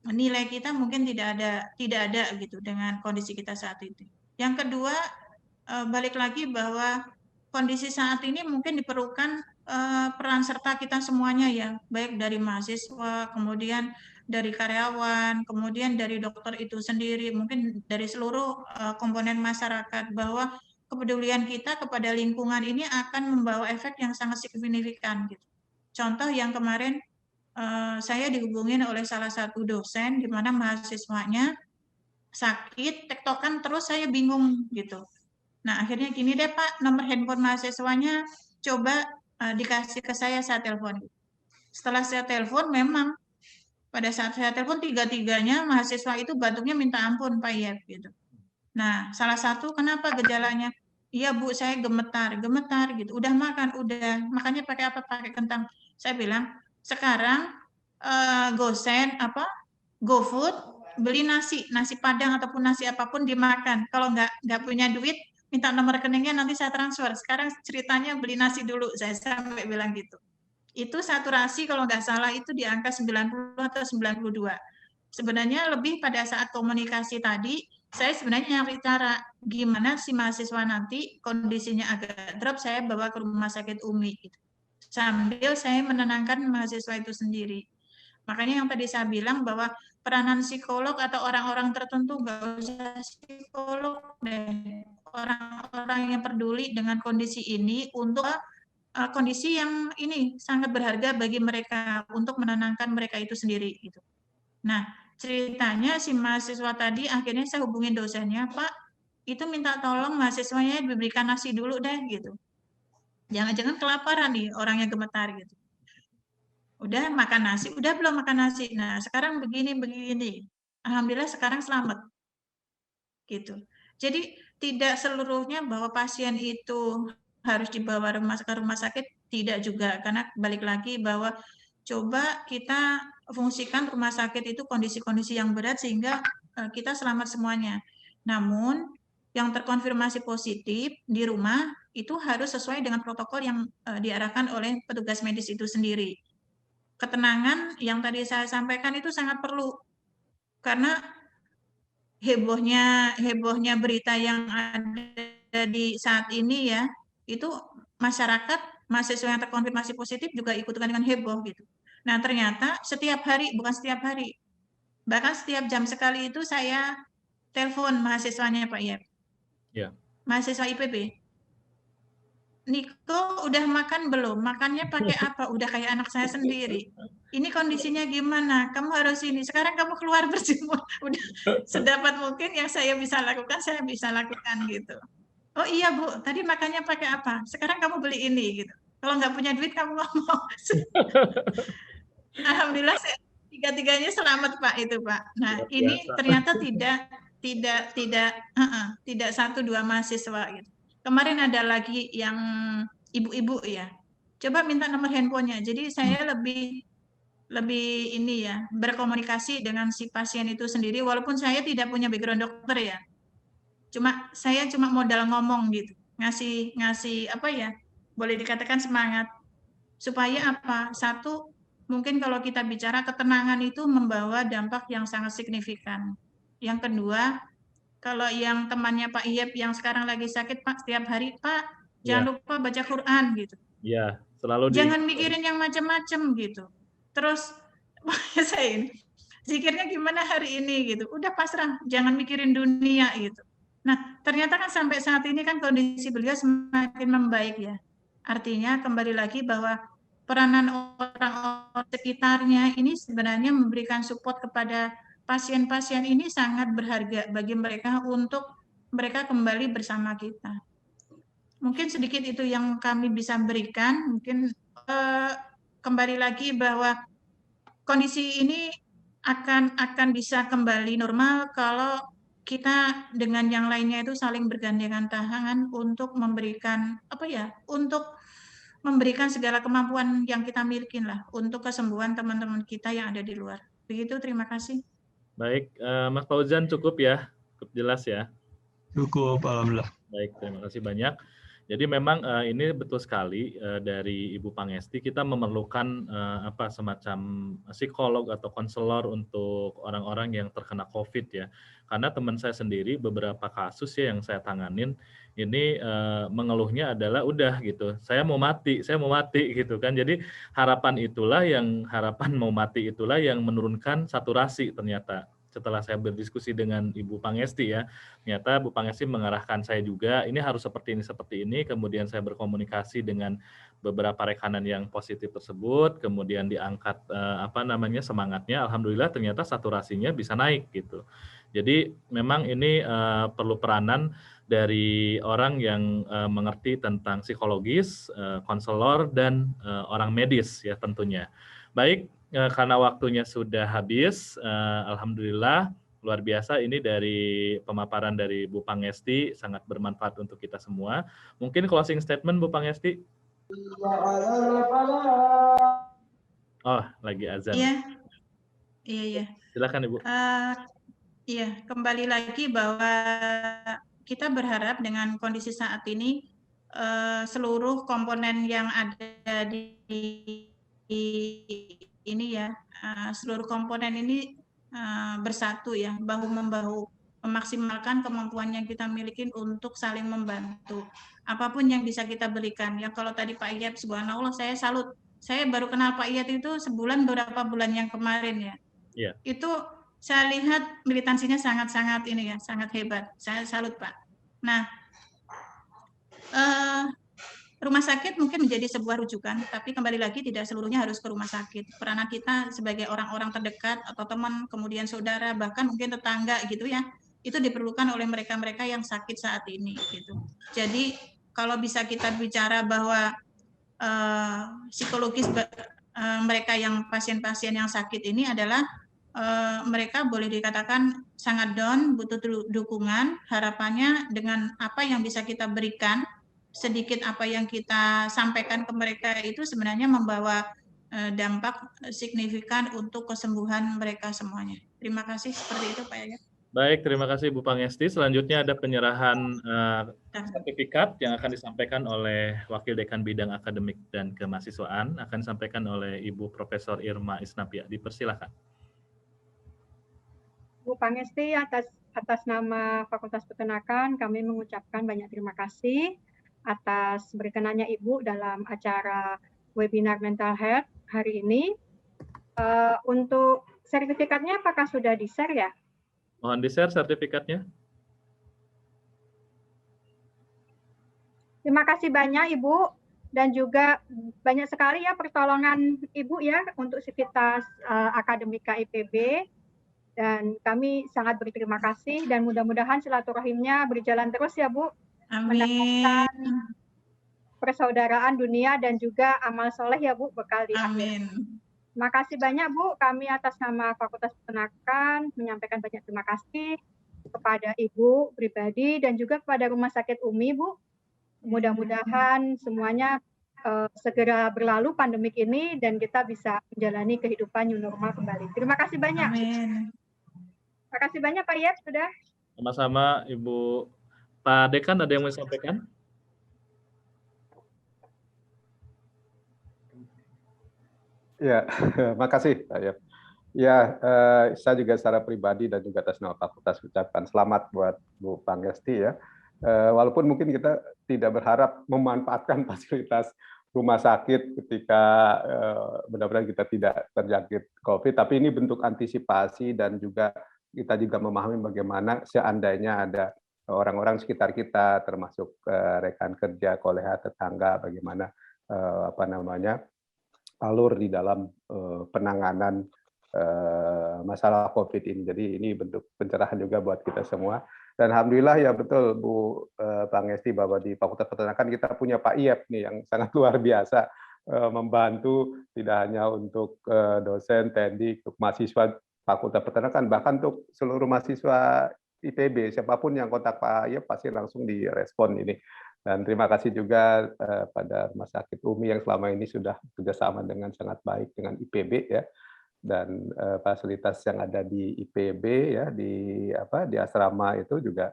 [SPEAKER 2] nilai kita mungkin tidak ada gitu dengan kondisi kita saat itu. Yang kedua, balik lagi bahwa kondisi saat ini mungkin diperlukan peran serta kita semuanya ya, baik dari mahasiswa, kemudian dari karyawan, kemudian dari dokter itu sendiri, mungkin dari seluruh komponen masyarakat, bahwa kepedulian kita kepada lingkungan ini akan membawa efek yang sangat signifikan gitu. Contoh yang kemarin saya dihubungin oleh salah satu dosen di mana mahasiswanya sakit, tektokan terus saya bingung gitu. Nah, akhirnya gini deh Pak, nomor handphone mahasiswanya coba dikasih ke saya telepon. Setelah saya telepon, memang pada saat saya telepon tiga-tiganya mahasiswa itu batuknya minta ampun Pak Yep gitu. Nah, salah satu kenapa gejalanya? Iya Bu, saya gemetar gitu. Udah makan, udah. Makannya pakai apa? Pakai kentang. Saya bilang, sekarang gosen GoFood, beli nasi Padang ataupun nasi apapun dimakan. Kalau nggak punya duit, minta nomor rekeningnya nanti saya transfer. Sekarang ceritanya beli nasi dulu, saya sampai bilang gitu. Itu saturasi kalau nggak salah itu di angka 90 atau 92. Sebenarnya lebih pada saat komunikasi tadi, saya sebenarnya nyari cara gimana si mahasiswa nanti kondisinya agak drop, saya bawa ke rumah sakit UMI. Gitu. Sambil saya menenangkan mahasiswa itu sendiri. Makanya yang tadi saya bilang bahwa peranan psikolog atau orang-orang tertentu, nggak usah psikolog deh, orang-orang yang peduli dengan kondisi ini untuk kondisi yang ini sangat berharga bagi mereka untuk menenangkan mereka itu sendiri gitu. Nah, ceritanya si mahasiswa tadi akhirnya saya hubungin dosennya, Pak, itu minta tolong mahasiswanya diberikan nasi dulu deh gitu. Jangan-jangan kelaparan nih orangnya gemetar gitu. Udah makan nasi, udah belum makan nasi. Nah, sekarang begini. Alhamdulillah sekarang selamat. Gitu. Jadi tidak seluruhnya bahwa pasien itu harus dibawa ke rumah sakit, tidak juga, karena balik lagi bahwa coba kita fungsikan rumah sakit itu kondisi-kondisi yang berat sehingga kita selamat semuanya. Namun yang terkonfirmasi positif di rumah itu harus sesuai dengan protokol yang diarahkan oleh petugas medis itu sendiri. Ketenangan yang tadi saya sampaikan itu sangat perlu, karena hebohnya berita yang ada di saat ini ya, itu masyarakat, mahasiswa yang terkonfirmasi positif juga ikutan dengan heboh gitu. Nah, ternyata setiap hari, bukan setiap hari, bahkan setiap jam sekali itu saya telepon mahasiswanya Pak Yep.
[SPEAKER 1] Ya.
[SPEAKER 2] Mahasiswa IPB. Niko udah makan belum? Makannya pakai apa? Udah kayak anak saya sendiri. Ini kondisinya gimana? Kamu harus ini. Sekarang kamu keluar berjemur. Udah sedapat mungkin yang saya bisa lakukan, saya bisa lakukan gitu. Oh iya Bu, tadi makannya pakai apa? Sekarang kamu beli ini gitu. Kalau nggak punya duit kamu ngomong. Alhamdulillah tiga-tiganya selamat Pak itu Pak. Nah ini ternyata tidak satu dua mahasiswa gitu. Kemarin ada lagi yang ibu-ibu ya. Coba minta nomor handphonenya. Jadi saya lebih ini ya, berkomunikasi dengan si pasien itu sendiri walaupun saya tidak punya background dokter ya. Saya cuma modal ngomong gitu. Ngasih apa ya? Boleh dikatakan semangat. Supaya apa? Satu, mungkin kalau kita bicara ketenangan itu membawa dampak yang sangat signifikan. Yang kedua, kalau yang temannya Pak Iyep yang sekarang lagi sakit, Pak, setiap hari, Pak, jangan lupa baca Quran gitu.
[SPEAKER 1] Iya, selalu
[SPEAKER 2] jangan mikirin yang macam-macam gitu. Terus saya zikirnya gimana hari ini gitu. Udah pasrah, jangan mikirin dunia gitu. Nah, ternyata kan sampai saat ini kan kondisi beliau semakin membaik ya. Artinya kembali lagi bahwa peranan orang-orang sekitarnya ini sebenarnya memberikan support kepada pasien-pasien ini sangat berharga bagi mereka untuk mereka kembali bersama kita. Mungkin sedikit itu yang kami bisa berikan. Mungkin kembali lagi bahwa kondisi ini akan bisa kembali normal kalau kita dengan yang lainnya itu saling bergandengan tangan untuk memberikan untuk memberikan segala kemampuan yang kita miliki lah untuk kesembuhan teman-teman kita yang ada di luar. Begitu, terima kasih.
[SPEAKER 1] Baik, Mas Fauzan cukup ya, cukup jelas ya.
[SPEAKER 6] Cukup, alhamdulillah.
[SPEAKER 1] Baik, terima kasih banyak. Jadi memang ini betul sekali dari Ibu Pangesti, kita memerlukan semacam psikolog atau konselor untuk orang-orang yang terkena COVID ya. Karena teman saya sendiri beberapa kasus ya yang saya tanganin ini mengeluhnya adalah udah gitu, saya mau mati gitu kan. Jadi harapan mau mati itulah yang menurunkan saturasi ternyata. Setelah saya berdiskusi dengan Ibu Pangesti ya, ternyata Bu Pangesti mengarahkan saya juga, ini harus seperti ini, kemudian saya berkomunikasi dengan beberapa rekanan yang positif tersebut, kemudian diangkat semangatnya, alhamdulillah ternyata saturasinya bisa naik gitu. Jadi memang ini perlu peranan dari orang yang mengerti tentang psikologis, konselor, dan orang medis ya tentunya. Baik, karena waktunya sudah habis, alhamdulillah luar biasa ini dari pemaparan dari Bu Pangesti sangat bermanfaat untuk kita semua. Mungkin closing statement Bu Pangesti? Oh, lagi azan.
[SPEAKER 2] Iya.
[SPEAKER 1] Silakan Ibu.
[SPEAKER 2] Iya, kembali lagi bahwa kita berharap dengan kondisi saat ini seluruh komponen yang ada di ini ya, seluruh komponen ini bersatu ya, bahu-membahu, memaksimalkan kemampuan yang kita miliki untuk saling membantu. Apapun yang bisa kita berikan. Ya kalau tadi Pak Iyat, subhanallah saya salut. Saya baru kenal Pak Iyat itu beberapa bulan yang kemarin ya.
[SPEAKER 1] Yeah.
[SPEAKER 2] Itu saya lihat militansinya sangat-sangat ini ya, sangat hebat. Saya salut Pak. Nah, rumah sakit mungkin menjadi sebuah rujukan, tapi kembali lagi tidak seluruhnya harus ke rumah sakit. Peranan kita sebagai orang-orang terdekat atau teman, kemudian saudara, bahkan mungkin tetangga gitu ya, itu diperlukan oleh mereka-mereka yang sakit saat ini gitu. Jadi kalau bisa kita bicara bahwa psikologis mereka yang pasien-pasien yang sakit ini adalah mereka boleh dikatakan sangat down, butuh dukungan. Harapannya dengan apa yang bisa kita berikan, sedikit apa yang kita sampaikan ke mereka itu sebenarnya membawa dampak signifikan untuk kesembuhan mereka semuanya. Terima kasih, seperti itu Pak Yayat.
[SPEAKER 1] Baik, terima kasih Bu Pangesti. Selanjutnya ada penyerahan sertifikat yang akan disampaikan oleh Wakil Dekan Bidang Akademik dan Kemahasiswaan, akan disampaikan oleh Ibu Profesor Irma Isnapia. Dipersilakan.
[SPEAKER 7] Bu Pangesti, atas nama Fakultas Peternakan, kami mengucapkan banyak terima kasih atas berkenannya Ibu dalam acara webinar Mental Health hari ini. Untuk sertifikatnya apakah sudah di-share ya?
[SPEAKER 1] Mohon di-share sertifikatnya.
[SPEAKER 7] Terima kasih banyak Ibu, dan juga banyak sekali ya pertolongan Ibu ya untuk Sivitas Akademika IPB, dan kami sangat berterima kasih dan mudah-mudahan silaturahimnya berjalan terus ya Bu.
[SPEAKER 2] Amin.
[SPEAKER 7] Persaudaraan dunia dan juga amal soleh ya Bu bekal di
[SPEAKER 2] amin.
[SPEAKER 7] Terima kasih banyak Bu, kami atas nama Fakultas Peternakan menyampaikan banyak terima kasih kepada Ibu pribadi dan juga kepada Rumah Sakit UMI Bu. Mudah-mudahan semuanya segera berlalu pandemik ini dan kita bisa menjalani kehidupan new normal kembali. Terima kasih banyak.
[SPEAKER 2] Amin.
[SPEAKER 7] Terima kasih banyak Pak Iyat sudah.
[SPEAKER 1] Sama-sama Ibu. Pak Dekan ada yang mau disampaikan?
[SPEAKER 8] Ya, makasih Pak Iyat. Ya, saya juga secara pribadi dan juga atas nama fakultas ucapkan selamat buat Bu Pangesti ya. Walaupun mungkin kita tidak berharap memanfaatkan fasilitas rumah sakit ketika benar-benar kita tidak terjangkit COVID, tapi ini bentuk antisipasi dan juga kita juga memahami bagaimana seandainya ada orang-orang sekitar kita, termasuk rekan kerja, kolega, tetangga, bagaimana alur di dalam penanganan masalah COVID ini. Jadi ini bentuk pencerahan juga buat kita semua. Dan alhamdulillah ya betul Bu Pangesti bahwa di Fakultas Peternakan kita punya Pak Iyep nih yang sangat luar biasa membantu tidak hanya untuk dosen, teknik, untuk mahasiswa Fakultas Peternakan, bahkan untuk seluruh mahasiswa IPB, siapapun yang kontak Pak Ayep pasti langsung direspon ini. Dan terima kasih juga pada Rumah Sakit UMI yang selama ini sudah bekerjasama dengan sangat baik dengan IPB ya, dan fasilitas yang ada di IPB ya, di asrama itu juga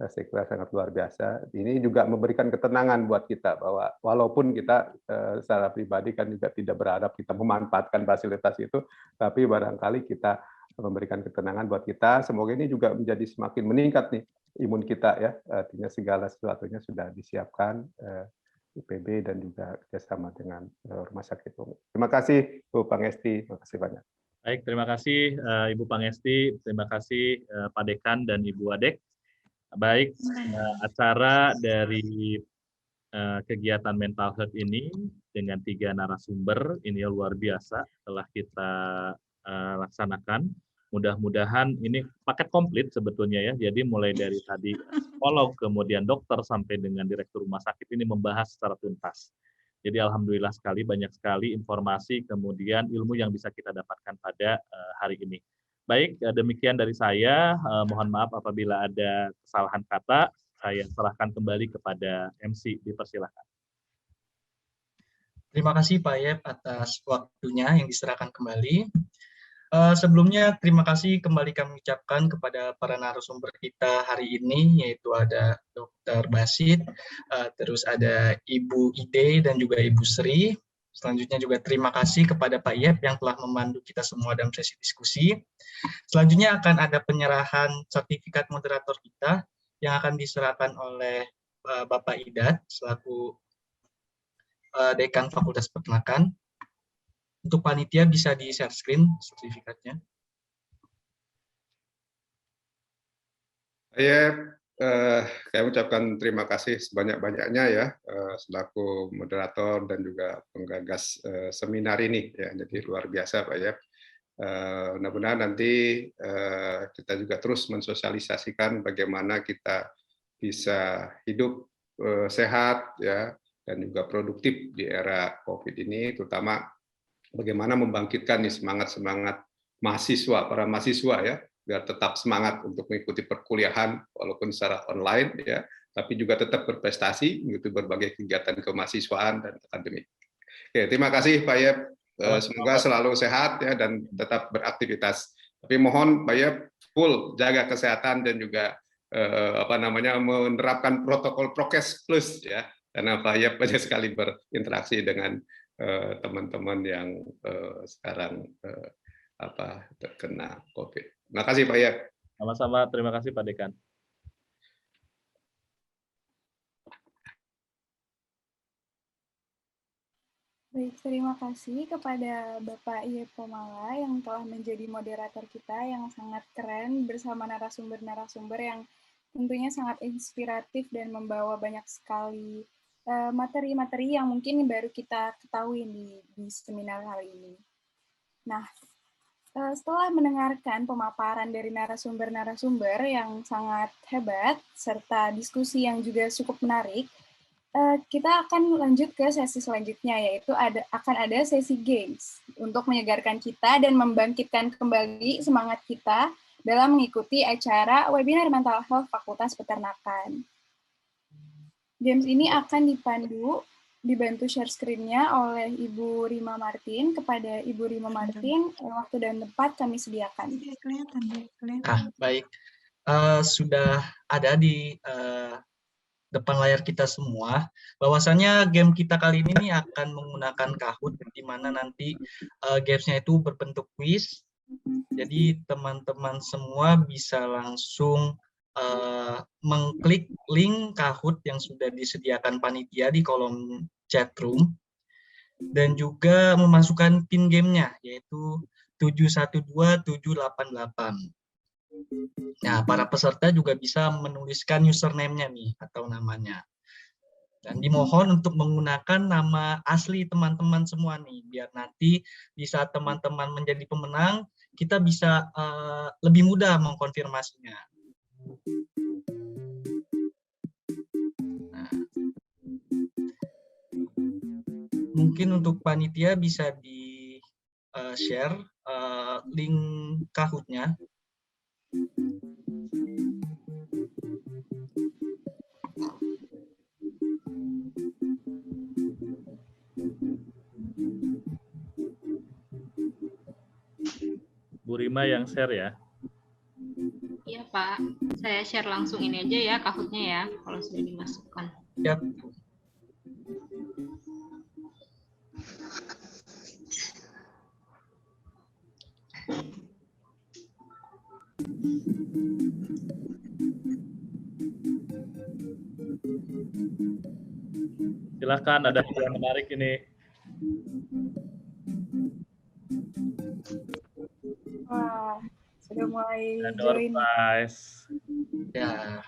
[SPEAKER 8] saya kira sangat luar biasa. Ini juga memberikan ketenangan buat kita bahwa walaupun kita secara pribadi kan juga tidak berharap kita memanfaatkan fasilitas itu, tapi barangkali kita memberikan ketenangan buat kita. Semoga ini juga menjadi semakin meningkat nih imun kita ya. Artinya segala sesuatunya sudah disiapkan IPB dan juga kerjasama dengan Rumah Sakit UMI. Terima kasih Bu Pangesti, terima kasih banyak.
[SPEAKER 1] Baik, terima kasih Ibu Pangesti, terima kasih Pak Dekan dan Ibu Adek. Baik, acara dari kegiatan mental health ini dengan 3 narasumber ini luar biasa telah kita laksanakan. Mudah-mudahan ini paket komplit sebetulnya ya. Jadi mulai dari tadi psikolog, kemudian dokter sampai dengan direktur rumah sakit ini membahas secara tuntas. Jadi alhamdulillah sekali, banyak sekali informasi kemudian ilmu yang bisa kita dapatkan pada hari ini. Baik, demikian dari saya. Mohon maaf apabila ada kesalahan kata. Saya serahkan kembali kepada MC. Dipersilakan.
[SPEAKER 9] Terima kasih Pak Ayep atas waktunya yang diserahkan kembali. Sebelumnya terima kasih kembali kami ucapkan kepada para narasumber kita hari ini, yaitu ada Dr. Basit, terus ada Ibu Ide dan juga Ibu Sri. Selanjutnya juga terima kasih kepada Pak Ayep yang telah membantu kita semua dalam sesi diskusi. Selanjutnya akan ada penyerahan sertifikat moderator kita yang akan diserahkan oleh Bapak Idat selaku Dekan Fakultas Peternakan. Untuk panitia bisa di-share screen sertifikatnya.
[SPEAKER 8] Saya ucapkan terima kasih sebanyak-banyaknya ya selaku moderator dan juga penggagas seminar ini ya. Jadi luar biasa Pak ya. Mudah-mudahan nanti kita juga terus mensosialisasikan bagaimana kita bisa hidup sehat ya dan juga produktif di era COVID ini, terutama bagaimana membangkitkan nih semangat para mahasiswa ya, biar tetap semangat untuk mengikuti perkuliahan walaupun secara online ya, tapi juga tetap berprestasi mengikuti berbagai kegiatan kemahasiswaan dan akademik. Oke, terima kasih Pak Ayep. Semoga selalu sehat ya dan tetap beraktivitas. Tapi mohon Pak Ayep full jaga kesehatan dan juga menerapkan protokol prokes plus ya, karena Pak Ayep banyak sekali berinteraksi dengan teman-teman yang sekarang terkena COVID. Terima kasih Pak Ayep.
[SPEAKER 1] Sama-sama, terima kasih Pak Dekan.
[SPEAKER 10] Baik, terima kasih kepada Bapak Ayep Pomala yang telah menjadi moderator kita yang sangat keren bersama narasumber-narasumber yang tentunya sangat inspiratif dan membawa banyak sekali materi-materi yang mungkin baru kita ketahui di seminar kali ini. Nah, setelah mendengarkan pemaparan dari narasumber-narasumber yang sangat hebat, serta diskusi yang juga cukup menarik, kita akan lanjut ke sesi selanjutnya, yaitu akan ada sesi games untuk menyegarkan kita dan membangkitkan kembali semangat kita dalam mengikuti acara webinar Mental Health Fakultas Peternakan. Games ini akan dibantu share screen-nya oleh Ibu Rima Martin. Kepada Ibu Rima Martin, waktu dan tempat kami sediakan.
[SPEAKER 9] Baik, sudah ada di depan layar kita semua, bahwasannya game kita kali ini akan menggunakan Kahoot, di mana nanti games-nya itu berbentuk quiz. Jadi teman-teman semua bisa langsung mengklik link Kahoot yang sudah disediakan panitia di kolom chat room dan juga memasukkan pin gamenya yaitu 712788. Nah, para peserta juga bisa menuliskan username-nya nih atau namanya. Dan dimohon untuk menggunakan nama asli teman-teman semua nih, biar nanti di saat teman-teman menjadi pemenang, kita bisa lebih mudah mengkonfirmasinya. Nah. Mungkin untuk panitia bisa di share link Kahoot-nya.
[SPEAKER 1] Bu Rima yang share ya.
[SPEAKER 11] Iya Pak, saya share langsung ini aja ya Kahoot-nya ya, kalau sudah dimasukkan.
[SPEAKER 9] Yap.
[SPEAKER 1] Silakan, ada yang menarik ini.
[SPEAKER 10] Wah, sudah mulai
[SPEAKER 1] Door
[SPEAKER 10] join.
[SPEAKER 1] prize.
[SPEAKER 9] Ya,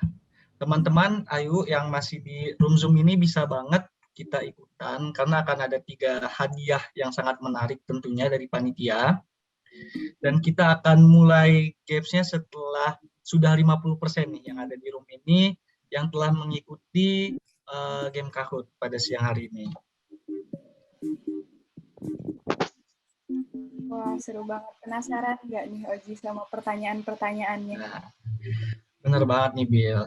[SPEAKER 9] teman-teman, ayo yang masih di room Zoom ini bisa banget kita ikutan karena akan ada 3 hadiah yang sangat menarik tentunya dari panitia. Dan kita akan mulai games-nya setelah sudah 50% nih yang ada di room ini yang telah mengikuti game Kahoot pada siang hari ini.
[SPEAKER 10] Wah, seru banget. Penasaran nggak nih Oji sama pertanyaan-pertanyaannya?
[SPEAKER 9] Nah, bener banget nih Bill.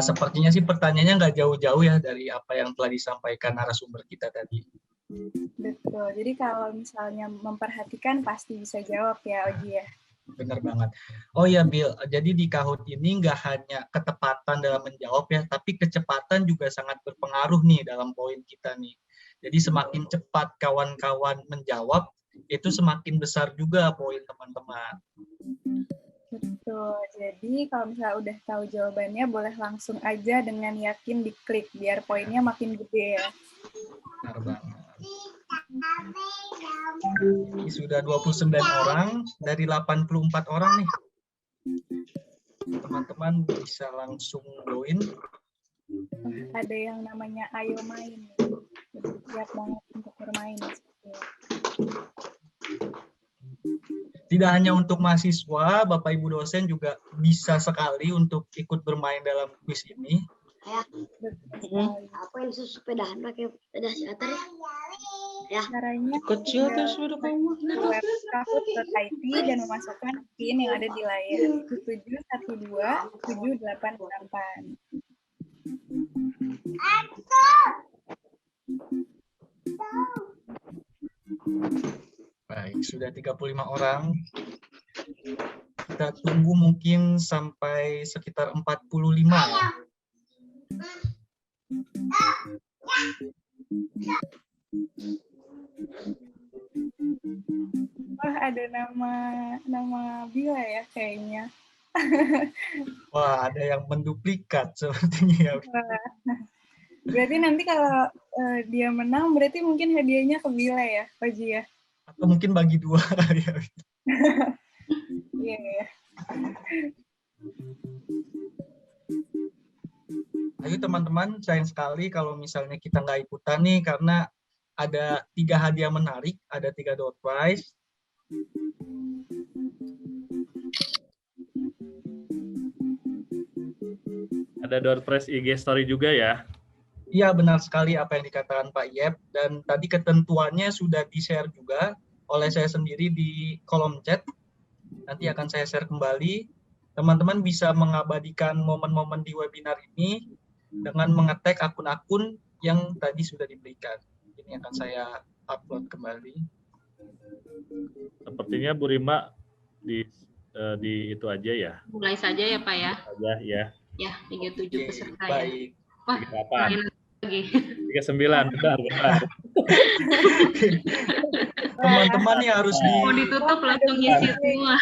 [SPEAKER 9] Sepertinya sih pertanyaannya nggak jauh-jauh ya dari apa yang telah disampaikan narasumber kita tadi.
[SPEAKER 10] Betul. Jadi kalau misalnya memperhatikan pasti bisa jawab ya Oji ya.
[SPEAKER 9] Bener banget. Oh ya Bill, jadi di Kahoot ini nggak hanya ketepatan dalam menjawab ya, tapi kecepatan juga sangat berpengaruh nih dalam poin kita nih. Jadi semakin cepat kawan-kawan menjawab, itu semakin besar juga poin teman-teman.
[SPEAKER 10] Betul. Jadi kalau misalnya udah tahu jawabannya, boleh langsung aja dengan yakin diklik biar poinnya makin gede ya.
[SPEAKER 9] Benar banget. Ini sudah 29 orang dari 84 orang nih. Teman-teman bisa langsung join.
[SPEAKER 10] Ada yang namanya Ayo Main. Jadi siap banget untuk bermain.
[SPEAKER 9] Tidak hanya untuk mahasiswa, Bapak Ibu dosen juga bisa sekali untuk ikut bermain dalam kuis ini.
[SPEAKER 12] Apa yang sepedahan pakai sepeda siater ya?
[SPEAKER 10] Caranya
[SPEAKER 12] Kecil tuh sepeda kamu.
[SPEAKER 10] web kahoot.it dan memasukkan PIN yang ada di layar. 7127888.
[SPEAKER 9] Baik, sudah 35 orang. Kita tunggu mungkin sampai sekitar 45 ya.
[SPEAKER 10] Wah, ada nama Bila ya kayaknya.
[SPEAKER 9] Wah, ada yang menduplikat sepertinya ya.
[SPEAKER 10] Wah. Berarti nanti kalau dia menang, berarti mungkin hadiahnya ke Bila ya, Oji ya?
[SPEAKER 9] Atau mungkin bagi 2 ya.
[SPEAKER 10] Iya, ya.
[SPEAKER 9] Ayo teman-teman, sayang sekali kalau misalnya kita nggak ikutan nih karena ada 3 hadiah menarik, ada 3 door prize.
[SPEAKER 1] Ada door prize IG story juga ya.
[SPEAKER 9] Iya, benar sekali apa yang dikatakan Pak Yep. Dan tadi ketentuannya sudah di-share juga oleh saya sendiri di kolom chat. Nanti akan saya share kembali. Teman-teman bisa mengabadikan momen-momen di webinar ini dengan mengetek akun-akun yang tadi sudah diberikan. Ini akan saya upload kembali.
[SPEAKER 1] Sepertinya Bu Rima di itu aja ya.
[SPEAKER 11] Mulai saja ya Pak ya.
[SPEAKER 1] Aja ya.
[SPEAKER 11] Ya, 37 peserta ya.
[SPEAKER 9] Baik.
[SPEAKER 11] Wah,
[SPEAKER 1] 38.
[SPEAKER 11] lagi.
[SPEAKER 1] 39, benar.
[SPEAKER 9] Teman-teman nih harus di...
[SPEAKER 11] Mau ditutup langsung ngisi semua.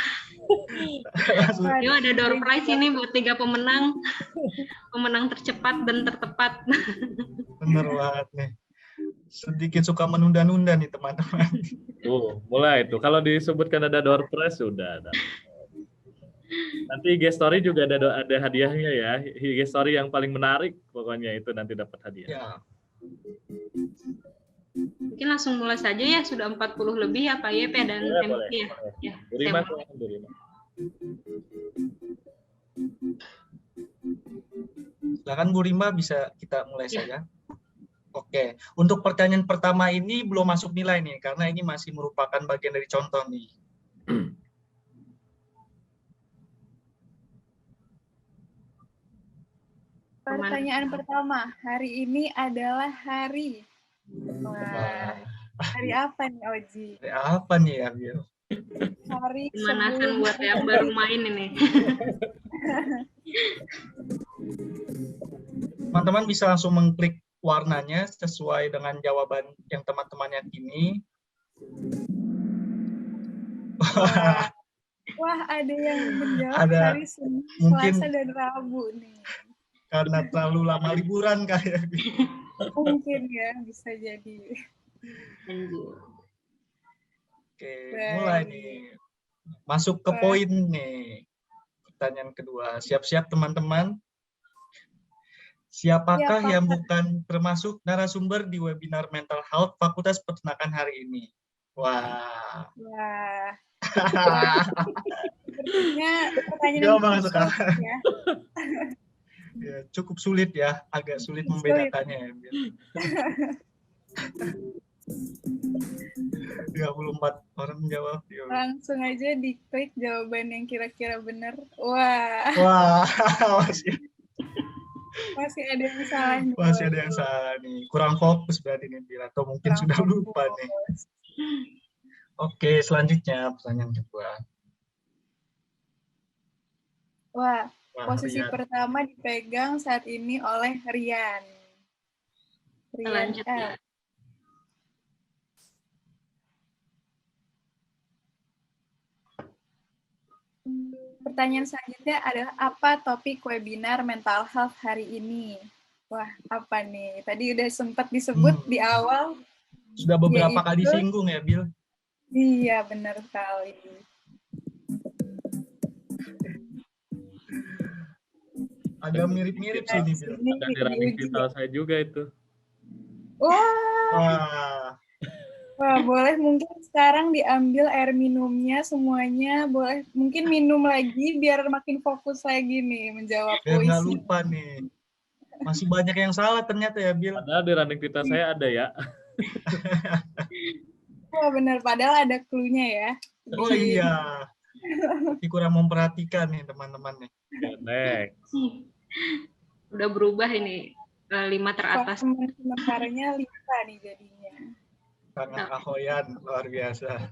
[SPEAKER 11] Yuk ada door prize ini buat 3 pemenang. Pemenang tercepat dan tertepat.
[SPEAKER 9] Bener banget nih. Sedikit suka menunda-nunda nih teman-teman.
[SPEAKER 1] Tuh, mulai tuh. Kalau disebutkan ada door prize sudah ada. Nanti IG story juga ada hadiahnya ya. IG story yang paling menarik pokoknya itu nanti dapat hadiah.
[SPEAKER 9] Ya.
[SPEAKER 11] Mungkin langsung mulai saja ya, sudah 40 lebih ya Pak Yep ya dan
[SPEAKER 1] Boleh,
[SPEAKER 11] MP
[SPEAKER 1] boleh,
[SPEAKER 11] ya.
[SPEAKER 1] boleh.
[SPEAKER 11] Ya,
[SPEAKER 1] Bu Rima,
[SPEAKER 11] saya
[SPEAKER 1] silakan, Bu Rima.
[SPEAKER 9] Silakan Bu Rima, bisa kita mulai saja. Oke, untuk pertanyaan pertama ini belum masuk nilai nih, karena ini masih merupakan bagian dari contoh nih.
[SPEAKER 10] Pertanyaan pertama, hari ini adalah hari. Wah, hari apa nih, Oji?
[SPEAKER 9] Hari apa nih ya, Bil?
[SPEAKER 10] Hari
[SPEAKER 11] Pemanasan buat yang baru main ini.
[SPEAKER 9] Teman-teman bisa langsung mengklik warnanya sesuai dengan jawaban yang teman-teman yakini.
[SPEAKER 10] Wah, ada yang menjawab
[SPEAKER 9] Ada,
[SPEAKER 10] hari Senin,
[SPEAKER 9] mungkin
[SPEAKER 10] Selasa, dan Rabu nih.
[SPEAKER 9] karena terlalu lama liburan kayak
[SPEAKER 10] Mungkin ya, bisa jadi.
[SPEAKER 9] Oke, mulai nih. Masuk ke poin nih. Pertanyaan kedua. Siap-siap teman-teman. Siapakah yang bukan termasuk narasumber di webinar Mental Health Fakultas Peternakan hari ini? Wah.
[SPEAKER 10] Wah. Sepertinya pertanyaan
[SPEAKER 9] Gak
[SPEAKER 10] yang
[SPEAKER 9] masuk
[SPEAKER 10] cukup
[SPEAKER 9] akal.
[SPEAKER 10] ya.
[SPEAKER 9] Ya, cukup sulit ya, agak sulit membedakannya ya. 34 orang menjawab.
[SPEAKER 10] Langsung aja diklik jawaban yang kira-kira benar. Wah.
[SPEAKER 9] Wah,
[SPEAKER 10] masih ada yang salah nih.
[SPEAKER 9] Masih ada yang salah nih. Kurang fokus berarti nih, Bil, atau mungkin
[SPEAKER 10] Kurang
[SPEAKER 9] sudah
[SPEAKER 10] fokus.
[SPEAKER 9] lupa nih. Oke, selanjutnya pertanyaan kedua.
[SPEAKER 10] Wah,
[SPEAKER 9] Wah,
[SPEAKER 10] posisi
[SPEAKER 9] Rian.
[SPEAKER 10] pertama dipegang saat ini oleh Rian. Rian
[SPEAKER 11] Selanjutnya.
[SPEAKER 10] L. Pertanyaan selanjutnya adalah apa topik webinar mental health hari ini? Wah, apa nih? Tadi udah sempat disebut di awal.
[SPEAKER 9] Sudah beberapa kali
[SPEAKER 10] yaitu-
[SPEAKER 9] singgung ya, Bil.
[SPEAKER 10] Iya, benar sekali.
[SPEAKER 9] Agak mirip-mirip sih nih, Bil.
[SPEAKER 1] Ada di running vital saya juga itu.
[SPEAKER 10] Wah.
[SPEAKER 9] Wah.
[SPEAKER 10] Wah, boleh mungkin sekarang diambil air minumnya semuanya, boleh mungkin minum lagi biar makin fokus lagi nih menjawab
[SPEAKER 9] Biar nggak
[SPEAKER 10] puisi.
[SPEAKER 9] lupa nih. Masih banyak yang salah ternyata ya, Bil.
[SPEAKER 1] Padahal di running vital saya ada ya.
[SPEAKER 10] Wah, benar, padahal ada clue-nya ya.
[SPEAKER 9] Oh iya. Tapi kurang memperhatikan nih teman-teman nih.
[SPEAKER 1] Ya, next.
[SPEAKER 11] Udah berubah ini 5 teratas.
[SPEAKER 10] Sementaranya 5 nih jadinya.
[SPEAKER 9] Karena Ahoyan luar biasa.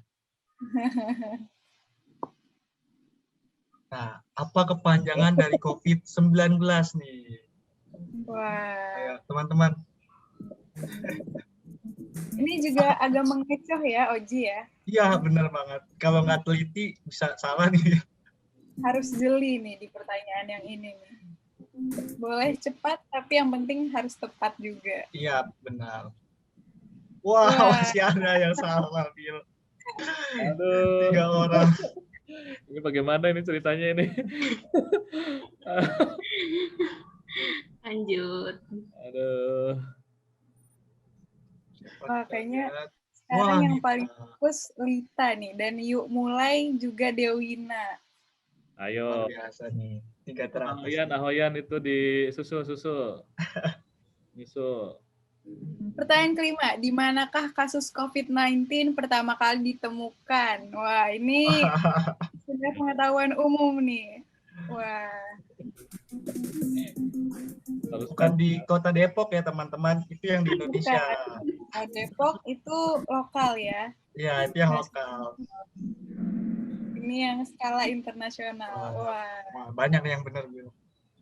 [SPEAKER 9] Nah, apa kepanjangan dari COVID-19 nih?
[SPEAKER 10] Wah.
[SPEAKER 9] Ayo, teman-teman.
[SPEAKER 10] Ini juga agak mengecoh ya, Oji ya.
[SPEAKER 9] Iya, benar banget. Kalau nggak teliti bisa salah nih.
[SPEAKER 10] Harus jeli nih di pertanyaan yang ini nih. Boleh cepat, tapi yang penting harus tepat juga.
[SPEAKER 9] Iya, benar. Wah, masih ada yang salah, Bil.
[SPEAKER 1] Aduh.
[SPEAKER 9] 3 orang.
[SPEAKER 1] Ini bagaimana ini ceritanya ini?
[SPEAKER 11] Lanjut.
[SPEAKER 1] Aduh.
[SPEAKER 10] Wah, kayaknya sekarang yang paling fokus Lita nih. Dan yuk mulai juga Dewina.
[SPEAKER 1] Ayo.
[SPEAKER 9] Luar biasa nih. 3 teratas.
[SPEAKER 1] Ahoyan itu di susul. Nyusul.
[SPEAKER 10] Pertanyaan kelima, di manakah kasus COVID-19 pertama kali ditemukan? Wah, ini sudah pengetahuan umum nih. Wah.
[SPEAKER 9] Bukan di kota Depok ya, teman-teman. Itu yang di Indonesia.
[SPEAKER 10] Bukan. Depok itu lokal ya.
[SPEAKER 9] Iya, itu yang lokal.
[SPEAKER 10] Ini yang skala internasional. Wah.
[SPEAKER 9] Wah, banyak yang benar, Bil.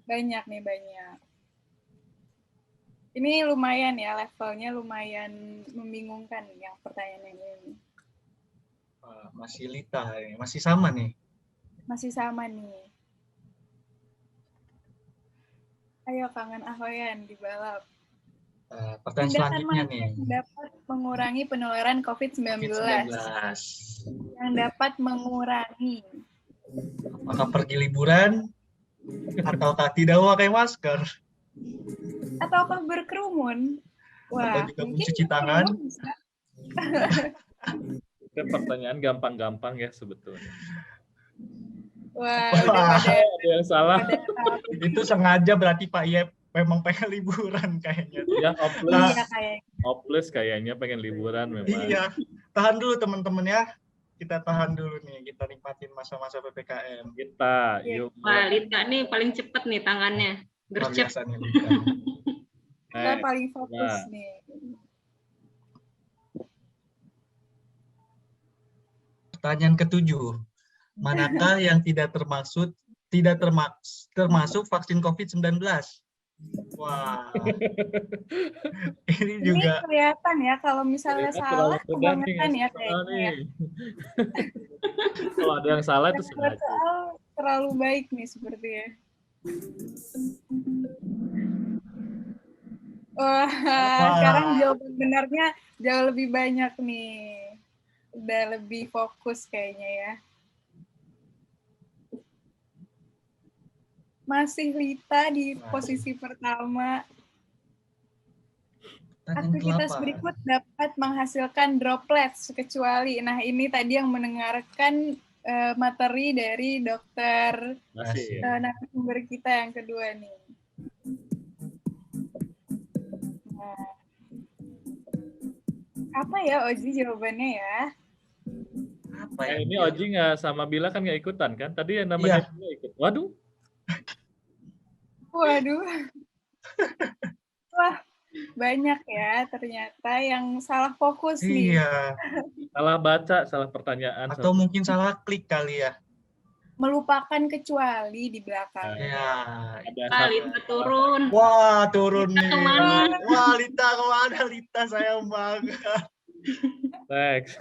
[SPEAKER 10] Banyak nih, banyak. Ini lumayan ya, levelnya lumayan membingungkan yang pertanyaan yang ini.
[SPEAKER 9] Masih Lita, masih sama nih.
[SPEAKER 10] Masih sama nih. Ayo Kangen Ahoyan dibalap.
[SPEAKER 9] Pertanyaan selanjutnya nih.
[SPEAKER 10] Yang dapat mengurangi penularan COVID-19. Yang dapat mengurangi.
[SPEAKER 9] Apakah pergi liburan ataukah tidak memakai masker?
[SPEAKER 10] Ataukah berkerumun? Wah,
[SPEAKER 9] atau juga
[SPEAKER 10] mungkin
[SPEAKER 9] mencuci tangan?
[SPEAKER 1] Itu pertanyaan gampang-gampang ya sebetulnya.
[SPEAKER 10] Wah,
[SPEAKER 1] ada yang salah.
[SPEAKER 9] Itu sengaja berarti Pak Yep memang pengen liburan kayaknya.
[SPEAKER 1] Ya,
[SPEAKER 10] Iya kayaknya.
[SPEAKER 1] hopeless kayaknya pengen liburan memang.
[SPEAKER 9] Iya, tahan dulu teman-teman ya. Kita tahan dulu nih, kita nikmatin masa-masa PPKM.
[SPEAKER 1] Kita, yuk.
[SPEAKER 11] Wah, Lita nih paling cepet nih tangannya.
[SPEAKER 9] Luar
[SPEAKER 11] Gercep.
[SPEAKER 9] biasa nih, Lita.
[SPEAKER 10] Kita paling fokus nih.
[SPEAKER 9] Pertanyaan ke-7. Manakah yang tidak termasuk vaksin COVID-19? Wah. Ini juga
[SPEAKER 10] kelihatan ya kalau misalnya salah kebangetan ya kayaknya. Ya.
[SPEAKER 1] Kalau ada yang salah itu sengaja.
[SPEAKER 10] Terlalu baik nih sepertinya. Wah, sekarang jawaban benarnya jauh lebih banyak nih. Udah lebih fokus kayaknya ya. Masih Lita di posisi pertama. Aktivitas berikut dapat menghasilkan droplets kecuali. Nah, ini tadi yang mendengarkan materi dari dokter narasumber kita yang kedua nih. Nah, apa ya Oji jawabannya ya?
[SPEAKER 9] Apa ya?
[SPEAKER 1] Ini Oji nggak sama Bila kan nggak ikutan kan? Tadi yang namanya Bila ikut. Waduh.
[SPEAKER 10] Waduh. Wah, banyak ya ternyata yang salah fokus nih.
[SPEAKER 9] Iya.
[SPEAKER 1] Salah baca, salah pertanyaan.
[SPEAKER 9] Atau mungkin salah klik kali ya.
[SPEAKER 10] Melupakan kecuali di belakang.
[SPEAKER 9] Ya.
[SPEAKER 11] Lita turun.
[SPEAKER 9] Wah, turun
[SPEAKER 11] Lita
[SPEAKER 9] nih.
[SPEAKER 11] kemana?
[SPEAKER 9] Wah, Lita kemana? Lita sayang banget.
[SPEAKER 1] Next.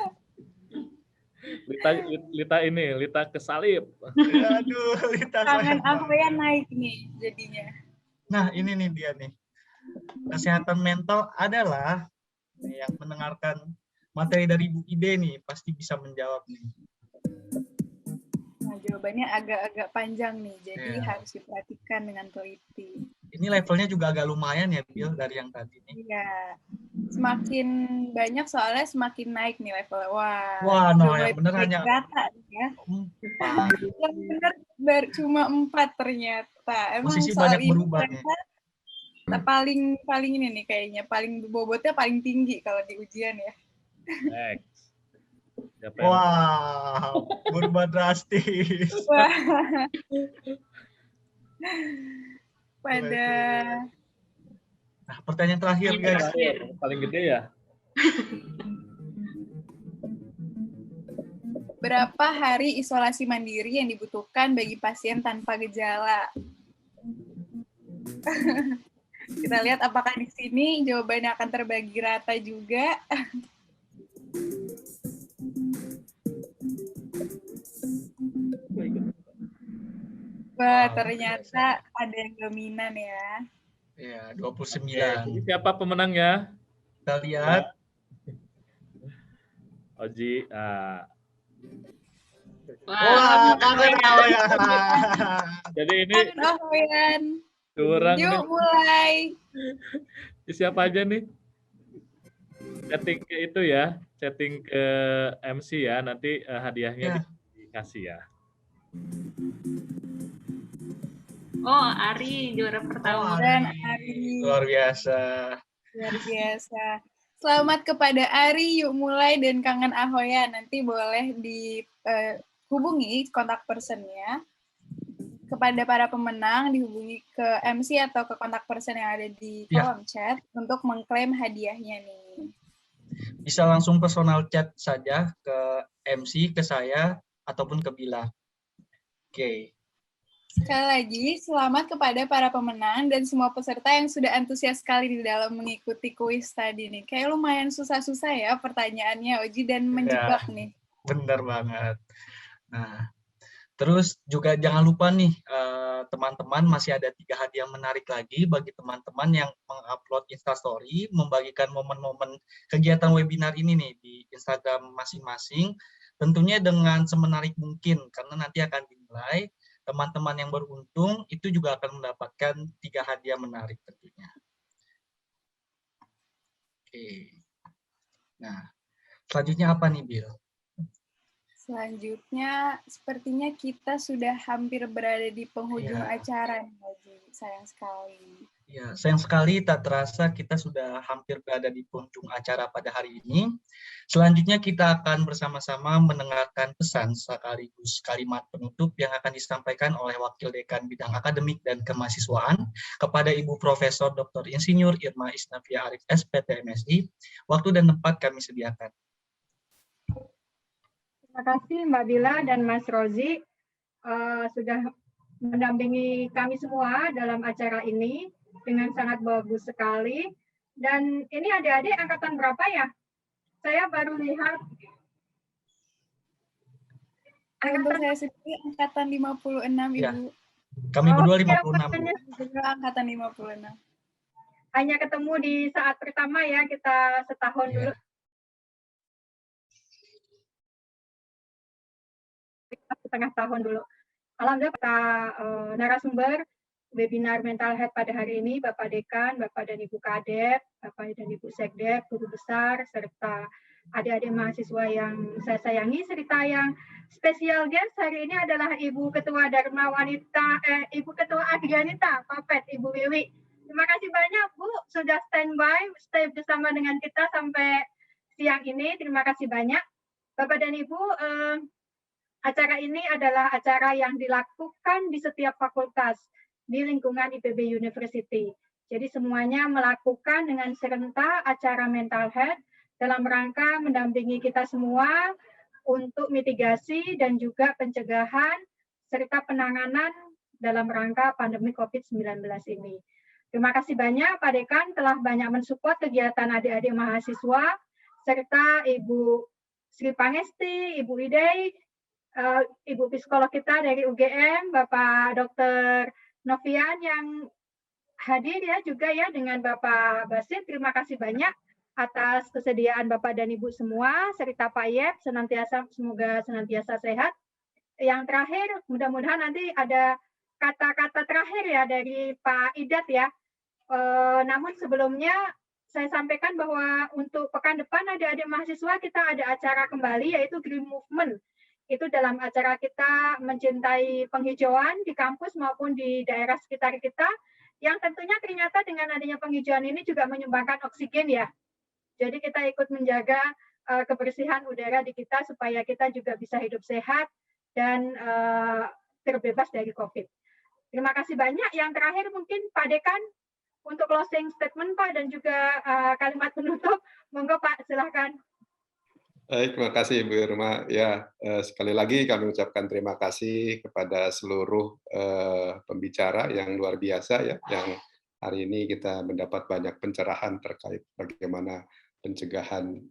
[SPEAKER 1] Lita kesalip.
[SPEAKER 9] Aduh, Lita
[SPEAKER 10] tangan Ahoya naik nih jadinya.
[SPEAKER 9] Nah, ini nih dia nih. Kesehatan mental adalah yang mendengarkan materi dari Bu Ide nih pasti bisa menjawab nih.
[SPEAKER 10] Nah, jawabannya agak-agak panjang nih, jadi harus diperhatikan dengan teliti.
[SPEAKER 9] Ini levelnya juga agak lumayan ya, Bill, dari yang tadi nih.
[SPEAKER 10] Iya. Semakin banyak soalnya semakin naik nih levelnya.
[SPEAKER 9] Wah, no, yang bener hanya
[SPEAKER 10] rata ya. Yang bener cuma 4 ternyata. Emang
[SPEAKER 9] posisi
[SPEAKER 10] soal
[SPEAKER 9] banyak
[SPEAKER 10] ini
[SPEAKER 9] berubah nih.
[SPEAKER 10] Paling ini nih kayaknya, paling bobotnya paling tinggi kalau di ujian ya.
[SPEAKER 1] Next.
[SPEAKER 9] Wow, berubah drastis.
[SPEAKER 10] Wah.
[SPEAKER 9] Nah, pertanyaan terakhir guys.
[SPEAKER 1] Paling gede ya.
[SPEAKER 10] Berapa hari isolasi mandiri yang dibutuhkan bagi pasien tanpa gejala? Kita lihat apakah di sini jawabannya akan terbagi rata juga. Wah, ternyata ada yang dominan ya.
[SPEAKER 9] Ya, 29.
[SPEAKER 1] Jadi siapa pemenangnya?
[SPEAKER 9] Kita lihat.
[SPEAKER 1] Oji.
[SPEAKER 9] Wah, kangen ya.
[SPEAKER 1] Jadi ini curang.
[SPEAKER 10] Yuk mulai.
[SPEAKER 1] Siapa aja nih? Setting ke itu ya, setting ke MC ya. Nanti hadiahnya dikasih ya.
[SPEAKER 11] Oh, Ari juara pertama.
[SPEAKER 10] Dan Ari.
[SPEAKER 9] Luar biasa.
[SPEAKER 10] Luar biasa. Selamat kepada Ari, yuk mulai dan Kangen Ahoya. Nanti boleh dihubungi kontak personnya. Kepada para pemenang dihubungi ke MC atau ke kontak person yang ada di kolom chat untuk mengklaim hadiahnya nih.
[SPEAKER 9] Bisa langsung personal chat saja ke MC, ke saya, ataupun ke Bila. Oke.
[SPEAKER 10] Sekali lagi, selamat kepada para pemenang dan semua peserta yang sudah antusias sekali di dalam mengikuti kuis tadi nih. Kayak lumayan susah-susah ya pertanyaannya, Oji, dan menjebak nih.
[SPEAKER 9] Bener banget. Nah, terus juga jangan lupa nih, teman-teman masih ada 3 hadiah menarik lagi bagi teman-teman yang mengupload Instastory, membagikan momen-momen kegiatan webinar ini nih di Instagram masing-masing, tentunya dengan semenarik mungkin, karena nanti akan dinilai. Teman-teman yang beruntung itu juga akan mendapatkan 3 hadiah menarik tentunya. Oke. Nah, selanjutnya apa nih, Bill?
[SPEAKER 10] Selanjutnya, sepertinya kita sudah hampir berada di penghujung acara nih, Haji. Sayang sekali.
[SPEAKER 9] Ya, sayang sekali tak terasa kita sudah hampir berada di penghujung acara pada hari ini. Selanjutnya kita akan bersama-sama mendengarkan pesan sekaligus kalimat penutup yang akan disampaikan oleh Wakil Dekan Bidang Akademik dan Kemahasiswaan kepada Ibu Profesor Dr. Insinyur Irma Isnavia Arif SPT MSI. Waktu dan tempat kami sediakan.
[SPEAKER 7] Terima kasih Mbak Bila dan Mas Rozi sudah mendampingi kami semua dalam acara ini dengan sangat bagus sekali. Dan ini adik-adik angkatan berapa ya? Saya baru lihat.
[SPEAKER 10] Untuk saya sendiri angkatan 56,
[SPEAKER 9] Ya,
[SPEAKER 10] Ibu.
[SPEAKER 9] kami berdua 56.
[SPEAKER 10] Berdua angkatan 56.
[SPEAKER 7] Hanya ketemu di saat pertama ya, kita setahun dulu. Setengah tahun dulu. Alhamdulillah kita narasumber webinar mental health pada hari ini, Bapak Dekan, Bapak dan Ibu Kadep, Bapak dan Ibu Sekdep, guru besar, serta adik-adik mahasiswa yang saya sayangi, serta yang spesial guest hari ini adalah Ibu Ketua Dharma Wanita, Ibu Ketua Adrianita, Papet, Ibu Wiwi. Terima kasih banyak Bu, sudah standby, stay bersama dengan kita sampai siang ini. Terima kasih banyak. Bapak dan Ibu, acara ini adalah acara yang dilakukan di setiap fakultas di lingkungan IPB University. Jadi semuanya melakukan dengan serentak acara mental health dalam rangka mendampingi kita semua untuk mitigasi dan juga pencegahan serta penanganan dalam rangka pandemi COVID-19 ini. Terima kasih banyak Pak Dekan telah banyak mensupport kegiatan adik-adik mahasiswa serta Ibu Sri Pangesti, Ibu Idei, Ibu psikolog kita dari UGM, Bapak Dr. Novian yang hadir ya juga ya dengan Bapak Basit. Terima kasih banyak atas kesediaan Bapak dan Ibu semua, serta Pak Yep, semoga senantiasa sehat. Yang terakhir, mudah-mudahan nanti ada kata-kata terakhir ya dari Pak Idat ya. Namun sebelumnya saya sampaikan bahwa untuk pekan depan adik-adik mahasiswa kita ada acara kembali yaitu Green Movement. Itu dalam acara kita mencintai penghijauan di kampus maupun di daerah sekitar kita, yang tentunya ternyata dengan adanya penghijauan ini juga menyumbangkan oksigen ya. Jadi kita ikut menjaga kebersihan udara di kita supaya kita juga bisa hidup sehat dan terbebas dari COVID. Terima kasih banyak. Yang terakhir mungkin Pak Dekan untuk closing statement Pak dan juga kalimat penutup. Monggo Pak, silahkan.
[SPEAKER 8] Baik, terima kasih Bu Irma. Ya, sekali lagi kami ucapkan terima kasih kepada seluruh pembicara yang luar biasa ya, yang hari ini kita mendapat banyak pencerahan terkait bagaimana pencegahan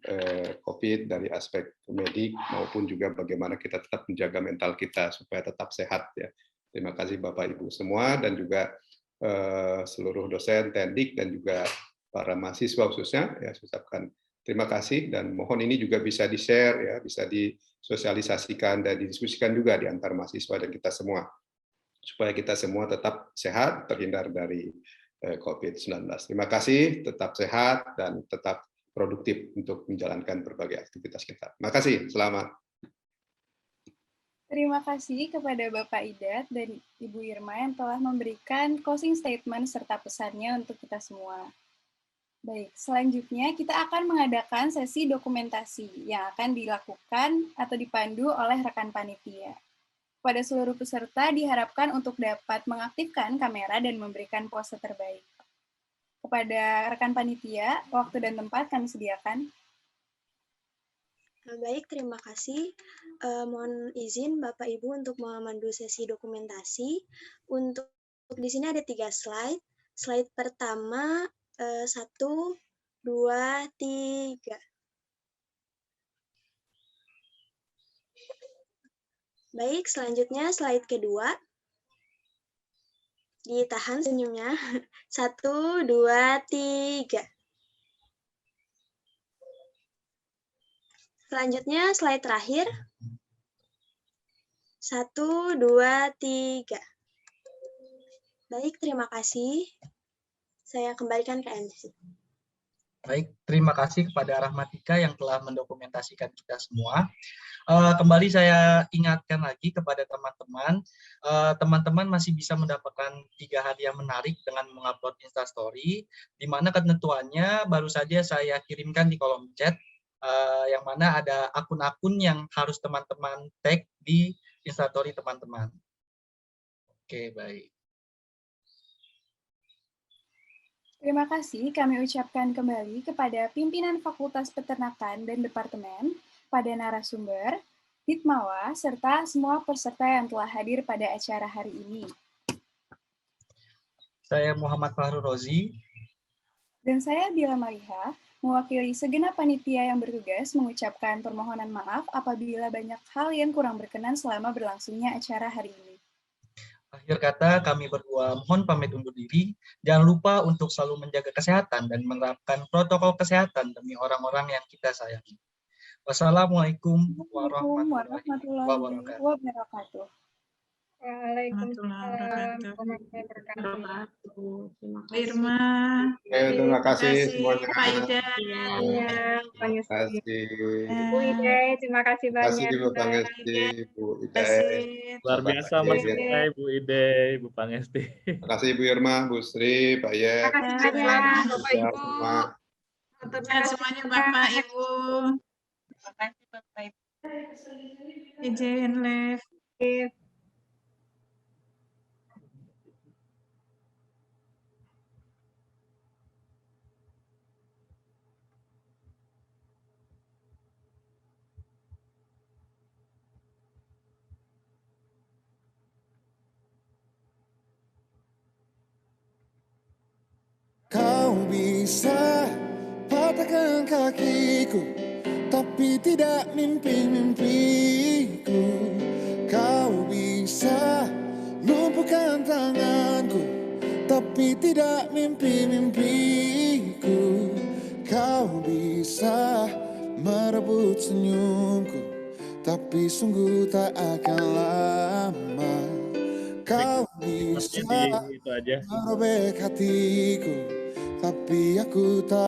[SPEAKER 8] COVID dari aspek medik maupun juga bagaimana kita tetap menjaga mental kita supaya tetap sehat ya. Terima kasih Bapak Ibu semua dan juga seluruh dosen, teknik dan juga para mahasiswa khususnya ya, saya ucapkan terima kasih dan mohon ini juga bisa di-share ya, bisa disosialisasikan dan didiskusikan juga di antar mahasiswa dan kita semua supaya kita semua tetap sehat, terhindar dari COVID-19. Terima kasih, tetap sehat dan tetap produktif untuk menjalankan berbagai aktivitas kita. Terima kasih, selamat.
[SPEAKER 10] Terima kasih kepada Bapak Idat dan Ibu Irma yang telah memberikan closing statement serta pesannya untuk kita semua. Baik, selanjutnya kita akan mengadakan sesi dokumentasi yang akan dilakukan atau dipandu oleh rekan panitia. Pada seluruh peserta diharapkan untuk dapat mengaktifkan kamera dan memberikan pose terbaik. Kepada rekan panitia, waktu dan tempat kami sediakan.
[SPEAKER 12] Baik, terima kasih. Mohon izin Bapak Ibu untuk memandu sesi dokumentasi. Untuk di sini ada 3 slide. Slide pertama 1, 2, 3. Baik, selanjutnya slide kedua. Ditahan senyumnya. 1, 2, 3. Selanjutnya slide terakhir. 1, 2, 3. Baik, terima kasih. Saya kembalikan ke MC.
[SPEAKER 9] Baik, terima kasih kepada Rahmatika yang telah mendokumentasikan kita semua. Kembali saya ingatkan lagi kepada teman-teman, teman-teman masih bisa mendapatkan 3 hadiah menarik dengan mengupload Instastory, di mana ketentuannya baru saja saya kirimkan di kolom chat, yang mana ada akun-akun yang harus teman-teman tag di Instastory teman-teman. Oke, baik.
[SPEAKER 10] Terima kasih kami ucapkan kembali kepada pimpinan Fakultas Peternakan dan Departemen, pada narasumber, Hitmawa, serta semua peserta yang telah hadir pada acara hari ini.
[SPEAKER 9] Saya Muhammad Fahru Rozi.
[SPEAKER 10] Dan saya Bila Mariha, mewakili segenap panitia yang bertugas mengucapkan permohonan maaf apabila banyak hal yang kurang berkenan selama berlangsungnya acara hari ini.
[SPEAKER 9] Akhir kata, kami berdua mohon pamit undur diri. Jangan lupa untuk selalu menjaga kesehatan dan menerapkan protokol kesehatan demi orang-orang yang kita sayangi. Wassalamualaikum warahmatullahi
[SPEAKER 10] wabarakatuh.
[SPEAKER 7] Waalaikumsalam warahmatullahi wabarakatuh.
[SPEAKER 2] Irma.
[SPEAKER 8] Terima kasih semuanya.
[SPEAKER 2] Pak Ida.
[SPEAKER 8] Terima kasih.
[SPEAKER 7] Bu Ida, terima kasih banyak.
[SPEAKER 8] Terima kasih Bu Pangesti, Bu Ida.
[SPEAKER 1] Luar biasa Mas Ida, Bu Ida, Bu Pangesti.
[SPEAKER 8] Terima kasih Bu Irma, Bu Sri, Pak Ye.
[SPEAKER 7] Terima kasih banyak Bapak Ibu.
[SPEAKER 2] Sehat semuanya Bapak Ibu.
[SPEAKER 7] Terima kasih Bapak Ibu.
[SPEAKER 2] Izin live.
[SPEAKER 13] Kau bisa patahkan kakiku, tapi tidak mimpi-mimpiku. Kau bisa lumpuhkan tanganku, tapi tidak mimpi-mimpiku. Kau bisa merebut senyumku, tapi sungguh tak akan lama. Kau bisa merobek hatiku, tapi aku tak